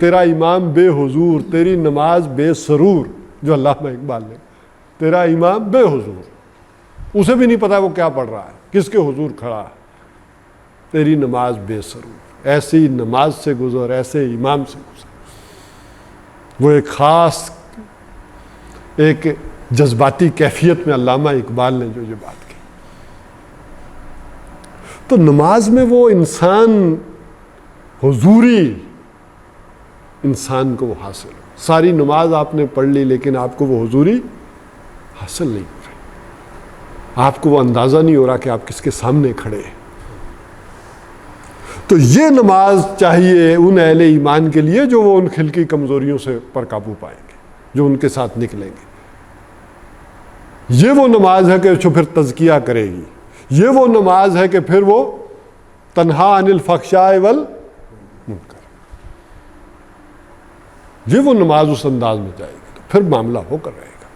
تیرا امام بے حضور, تیری نماز بے سرور, جو علامہ اقبال نے, تیرا امام بے حضور, اسے بھی نہیں پتا وہ کیا پڑھ رہا ہے, کس کے حضور کھڑا ہے. تیری نماز بے سرور, ایسی نماز سے گزر, ایسے امام سے گزر. وہ ایک خاص ایک جذباتی کیفیت میں علامہ اقبال نے جو یہ بات کی. تو نماز میں وہ انسان حضوری انسان کو وہ حاصل ہو. ساری نماز آپ نے پڑھ لی لیکن آپ کو وہ حضوری حاصل نہیں ہو رہی, آپ کو وہ اندازہ نہیں ہو رہا کہ آپ کس کے سامنے کھڑے ہیں. تو یہ نماز چاہیے ان اہل ایمان کے لیے جو وہ ان خلقی کمزوریوں سے پر قابو پائیں گے, جو ان کے ساتھ نکلیں گے. یہ وہ نماز ہے کہ جو پھر تزکیہ کرے گی. یہ وہ نماز ہے کہ پھر وہ تنہا عن الفحشاء والمنکر. یہ وہ نماز اس انداز میں جائے گی تو پھر معاملہ ہو کر رہے گا.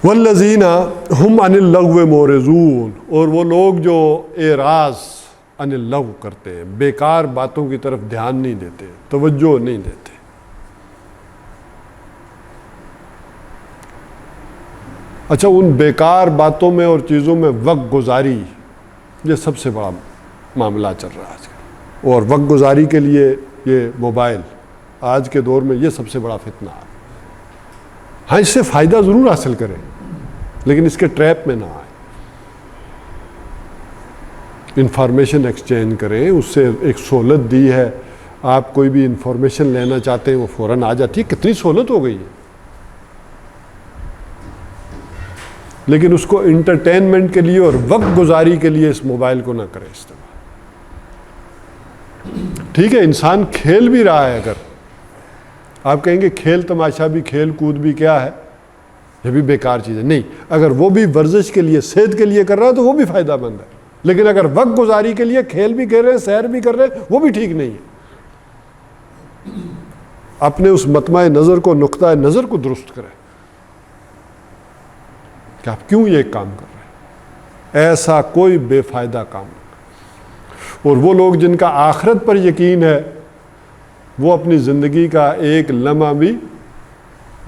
والذین هم عن اللغو معرضون, اور وہ لوگ جو اعراض عن اللغو کرتے ہیں, بیکار باتوں کی طرف دھیان نہیں دیتے, توجہ نہیں دیتے. اچھا, ان بیکار باتوں میں اور چیزوں میں وقت گزاری, یہ سب سے بڑا معاملہ چل رہا ہے آج کل. اور وقت گزاری کے لیے یہ موبائل آج کے دور میں یہ سب سے بڑا فتنہ ہے. ہاں, اس سے فائدہ ضرور حاصل کریں لیکن اس کے ٹریپ میں نہ آئے. انفارمیشن ایکسچینج کریں, اس سے ایک سہولت دی ہے, آپ کوئی بھی انفارمیشن لینا چاہتے ہیں وہ فوراً آ جاتی ہے. کتنی سہولت ہو گئی ہے, لیکن اس کو انٹرٹینمنٹ کے لیے اور وقت گزاری کے لیے اس موبائل کو نہ کریں استعمال. ٹھیک ہے, انسان کھیل بھی رہا ہے, اگر آپ کہیں گے کھیل تماشا بھی, کھیل کود بھی کیا ہے, یہ بھی بیکار چیز ہے. نہیں, اگر وہ بھی ورزش کے لیے, صحت کے لیے کر رہا ہے تو وہ بھی فائدہ مند ہے. لیکن اگر وقت گزاری کے لیے کھیل بھی کر رہے ہیں, سیر بھی کر رہے ہیں, وہ بھی ٹھیک نہیں ہے. اپنے اس مطمع نظر کو, نقطہ نظر کو درست کریں کہ آپ کیوں یہ کام کر رہے ہیں. ایسا کوئی بے فائدہ کام نہیں. اور وہ لوگ جن کا آخرت پر یقین ہے وہ اپنی زندگی کا ایک لمحہ بھی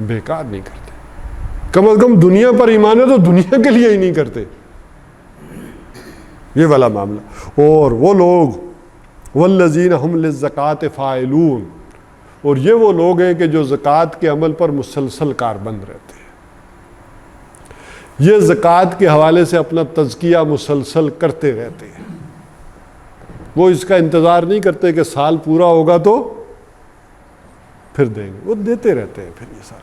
بیکار نہیں کرتے. کم از کم دنیا پر ایمان ہے تو دنیا کے لیے ہی نہیں کرتے, یہ والا معاملہ. اور وہ لوگ والذین هم للزکاۃ فاعلون, اور یہ وہ لوگ ہیں کہ جو زکوٰۃ کے عمل پر مسلسل کاربند رہتے ہیں. یہ زکوٰۃ کے حوالے سے اپنا تزکیہ مسلسل کرتے رہتے ہیں. وہ اس کا انتظار نہیں کرتے کہ سال پورا ہوگا تو پھر دیں گے, وہ دیتے رہتے ہیں پھر یہ سارا.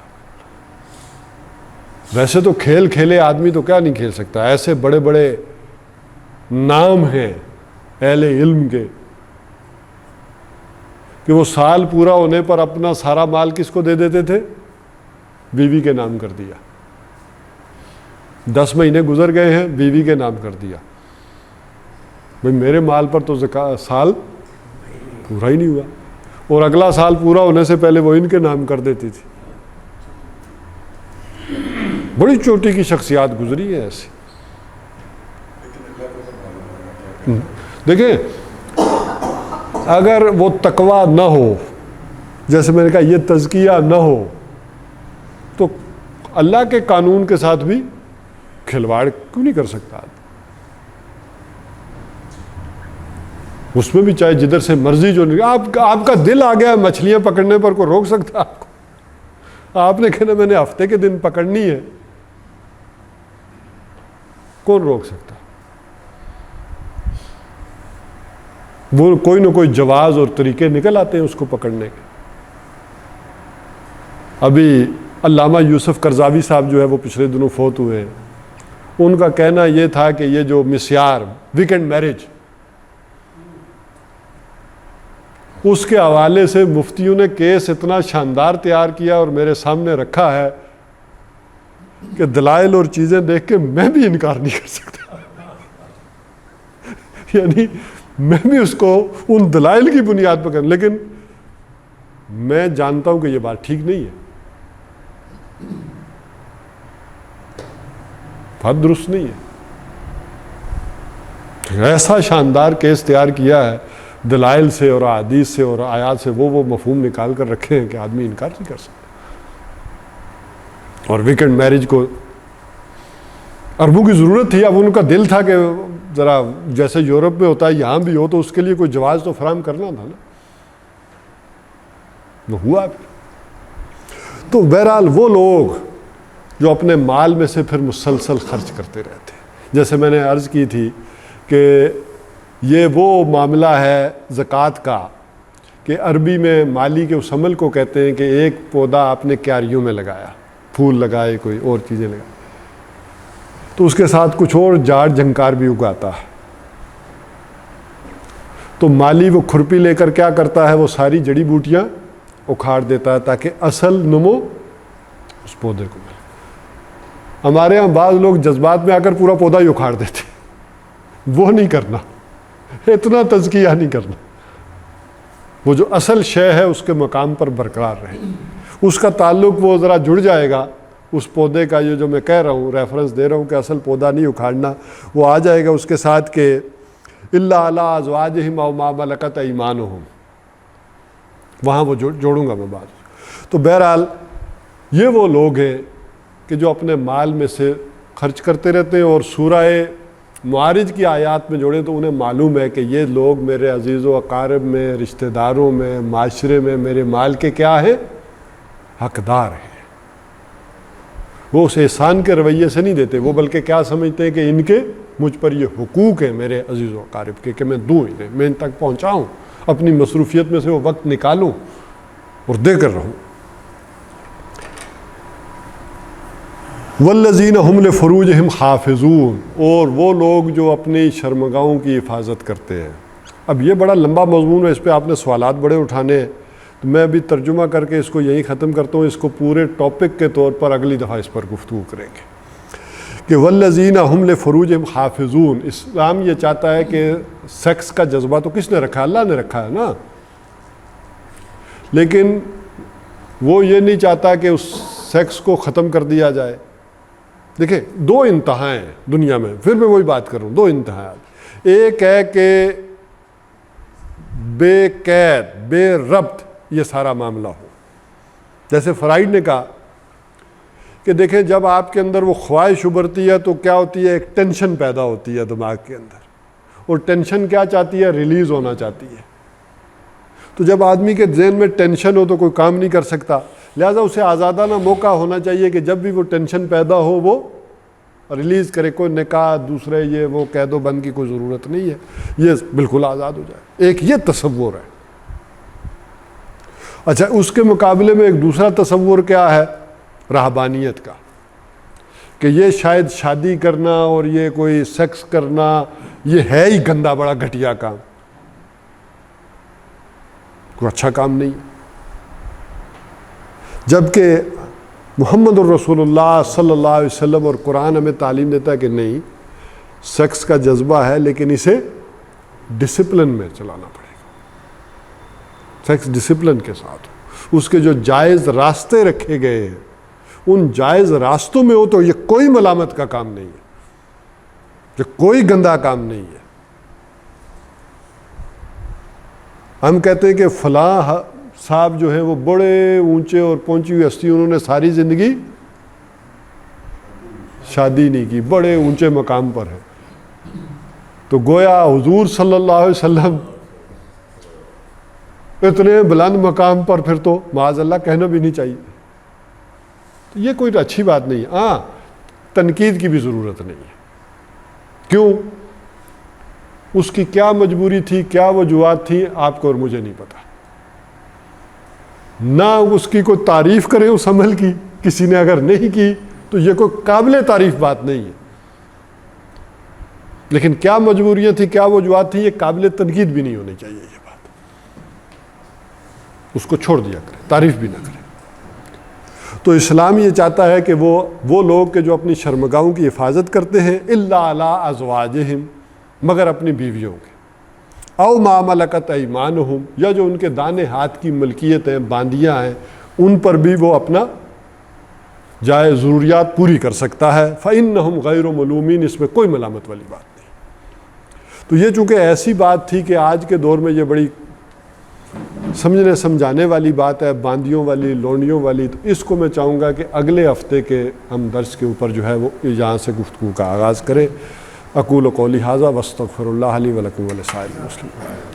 ویسے تو کھیل کھیلے آدمی تو کیا نہیں کھیل سکتا, ایسے بڑے بڑے نام ہیں اہل علم کے کہ وہ سال پورا ہونے پر اپنا سارا مال کس کو دے دیتے تھے, بیوی کے نام کر دیا. 10 مہینے گزر گئے ہیں, بیوی کے نام کر دیا. بھئی میرے مال پر تو سال پورا ہی نہیں ہوا. اور اگلا سال پورا ہونے سے پہلے وہ ان کے نام کر دیتی تھی. بڑی چوٹی کی شخصیات گزری ہے ایسی. دیکھیں اگر وہ تقویٰ نہ ہو، جیسے میں نے کہا یہ تزکیہ نہ ہو، تو اللہ کے قانون کے ساتھ بھی کھلواڑ کیوں نہیں کر سکتا؟ اس میں بھی چاہے جدھر سے مرضی جو نہیں، آپ کا دل آ گیا مچھلیاں پکڑنے پر، کوئی روک سکتا آپ کو؟ آپ نے کہنا میں نے ہفتے کے دن پکڑنی ہے، کون روک سکتا؟ وہ کوئی نہ کوئی جواز اور طریقے نکل آتے ہیں اس کو پکڑنے کے. ابھی علامہ یوسف قرضاوی صاحب جو ہے وہ پچھلے دنوں فوت ہوئے ہیں. ان کا کہنا یہ تھا کہ یہ جو مسیار ویکنڈ میرج، اس کے حوالے سے مفتیوں نے کیس اتنا شاندار تیار کیا اور میرے سامنے رکھا ہے کہ دلائل اور چیزیں دیکھ کے میں بھی انکار نہیں کر سکتا. یعنی میں بھی اس کو ان دلائل کی بنیاد پر کروں، لیکن میں جانتا ہوں کہ یہ بات ٹھیک نہیں ہے، بات درست نہیں ہے. ایسا شاندار کیس تیار کیا ہے دلائل سے اور احادیث سے اور آیات سے، وہ مفہوم نکال کر رکھے ہیں کہ آدمی انکار نہیں کر سکتا. اور ویکنڈ میرج کو عربوں کی ضرورت تھی، اب ان کا دل تھا کہ ذرا جیسے یورپ میں ہوتا ہے یہاں بھی ہو، تو اس کے لیے کوئی جواز تو فراہم کرنا تھا نا، وہ ہوا. تو بہرحال وہ لوگ جو اپنے مال میں سے پھر مسلسل خرچ کرتے رہتے ہیں، جیسے میں نے عرض کی تھی کہ یہ وہ معاملہ ہے زکوٰۃ کا کہ عربی میں مالی کے اس عمل کو کہتے ہیں کہ ایک پودا آپ نے کیاریوں میں لگایا، پھول لگائے، کوئی اور چیزیں لگائے، تو اس کے ساتھ کچھ اور جاڑ جھنکار بھی اگاتا ہے. تو مالی وہ کھرپی لے کر کیا کرتا ہے، وہ ساری جڑی بوٹیاں اکھاڑ دیتا ہے تاکہ اصل نمو اس پودے کو ملے. ہمارے ہاں بعض لوگ جذبات میں آ کر پورا پودا ہی اکھاڑ دیتے، وہ نہیں کرنا، اتنا تزکیہ نہیں کرنا. وہ جو اصل شے ہے اس کے مقام پر برقرار رہے، اس کا تعلق وہ ذرا جڑ جائے گا اس پودے کا. یہ جو میں کہہ رہا ہوں، ریفرنس دے رہا ہوں کہ اصل پودا نہیں اکھاڑنا، وہ آ جائے گا اس کے ساتھ کہ الا علی ازواجہم او ما ملکت ایمانہم، وہاں وہ جوڑوں گا میں بات. تو بہرحال یہ وہ لوگ ہیں کہ جو اپنے مال میں سے خرچ کرتے رہتے ہیں، اور سورہ معارج کی آیات میں جوڑیں تو انہیں معلوم ہے کہ یہ لوگ میرے عزیز و اقارب میں، رشتہ داروں میں، معاشرے میں میرے مال کے کیا ہیں، حقدار ہیں. وہ اس احسان کے رویے سے نہیں دیتے، وہ بلکہ کیا سمجھتے ہیں کہ ان کے مجھ پر یہ حقوق ہیں میرے عزیز و اقارب کے کہ میں دوں انہیں، میں ان تک پہنچاؤں، اپنی مصروفیت میں سے وہ وقت نکالوں اور دے کر رہوں. والذین ہم لفروجہم حافظون، اور وہ لوگ جو اپنی شرمگاہوں کی حفاظت کرتے ہیں. اب یہ بڑا لمبا مضمون ہے، اس پہ آپ نے سوالات بڑے اٹھانے ہیں، تو میں ابھی ترجمہ کر کے اس کو یہیں ختم کرتا ہوں. اس کو پورے ٹاپک کے طور پر اگلی دفعہ اس پر گفتگو کریں گے کہ والذین ہم لفروجہم حافظون. اسلام یہ چاہتا ہے کہ سیکس کا جذبہ تو کس نے رکھا ہے؟ اللہ نے رکھا ہے نا، لیکن وہ یہ نہیں چاہتا کہ اس سیکس کو ختم کر دیا جائے. دیکھیں دو انتہائیں ہیں دنیا میں، پھر میں وہی بات کروں، دو انتہاء. ایک ہے کہ بے قید بے ربط یہ سارا معاملہ ہو، جیسے فرائڈ نے کہا کہ دیکھیں جب آپ کے اندر وہ خواہش ابھرتی ہے تو کیا ہوتی ہے، ایک ٹینشن پیدا ہوتی ہے دماغ کے اندر، اور ٹینشن کیا چاہتی ہے، ریلیز ہونا چاہتی ہے. تو جب آدمی کے ذہن میں ٹینشن ہو تو کوئی کام نہیں کر سکتا، لہٰذا اسے آزادانہ موقع ہونا چاہیے کہ جب بھی وہ ٹینشن پیدا ہو وہ ریلیز کرے. کوئی نکاح دوسرے یہ وہ قید و بند کی کوئی ضرورت نہیں ہے، یہ بالکل آزاد ہو جائے. ایک یہ تصور ہے. اچھا اس کے مقابلے میں ایک دوسرا تصور کیا ہے، رہبانیت کا، کہ یہ شاید شادی کرنا اور یہ کوئی سیکس کرنا یہ ہے ہی گندا بڑا گھٹیا کام، کوئی اچھا کام نہیں. جبکہ محمد الرسول اللہ صلی اللہ علیہ وسلم اور قرآن ہمیں تعلیم دیتا ہے کہ نہیں، سیکس کا جذبہ ہے لیکن اسے ڈسپلن میں چلانا پڑے گا. سیکس ڈسپلن کے ساتھ ہو، اس کے جو جائز راستے رکھے گئے ہیں ان جائز راستوں میں ہو، تو یہ کوئی ملامت کا کام نہیں ہے، یہ کوئی گندا کام نہیں ہے۔ ہم کہتے ہیں کہ فلاں صاحب جو ہیں وہ بڑے اونچے اور پہنچی ہوئی ہستی، انہوں نے ساری زندگی شادی نہیں کی، بڑے اونچے مقام پر ہے، تو گویا حضور صلی اللہ علیہ وسلم اتنے بلند مقام پر پھر تو معاذ اللہ کہنا بھی نہیں چاہیے۔ تو یہ کوئی اچھی بات نہیں ہے۔ ہاں، تنقید کی بھی ضرورت نہیں ہے۔ کیوں؟ اس کی کیا مجبوری تھی، کیا وجوہات تھیں، آپ کو اور مجھے نہیں پتا۔ نہ اس کی کوئی تعریف کریں اس عمل کی، کسی نے اگر نہیں کی تو یہ کوئی قابل تعریف بات نہیں ہے، لیکن کیا مجبوریاں تھیں، کیا وجوہات تھیں، یہ قابل تنقید بھی نہیں ہونی چاہیے۔ یہ بات اس کو چھوڑ دیا کرے، تعریف بھی نہ کرے۔ تو اسلام یہ چاہتا ہے کہ وہ لوگ کہ جو اپنی شرمگاہوں کی حفاظت کرتے ہیں، الا علی ازواجہم، مگر اپنی بیویوں کے، او ما ملکت ایمانہم، یا جو ان کے دانے ہاتھ کی ملکیت ہیں، باندیاں ہیں، ان پر بھی وہ اپنا جائز ضروریات پوری کر سکتا ہے۔ فإنہم غیر ملومین، اس میں کوئی ملامت والی بات نہیں۔ تو یہ چونکہ ایسی بات تھی کہ آج کے دور میں یہ بڑی سمجھنے سمجھانے والی بات ہے، باندیوں والی، لونڈیوں والی، تو اس کو میں چاہوں گا کہ اگلے ہفتے کے ہم درس کے اوپر جو ہے وہ یہاں سے گفتگو کا آغاز کریں۔ اقول قولی ھذا واستغفر اللہ لی ولکم ولسائر المسلمین۔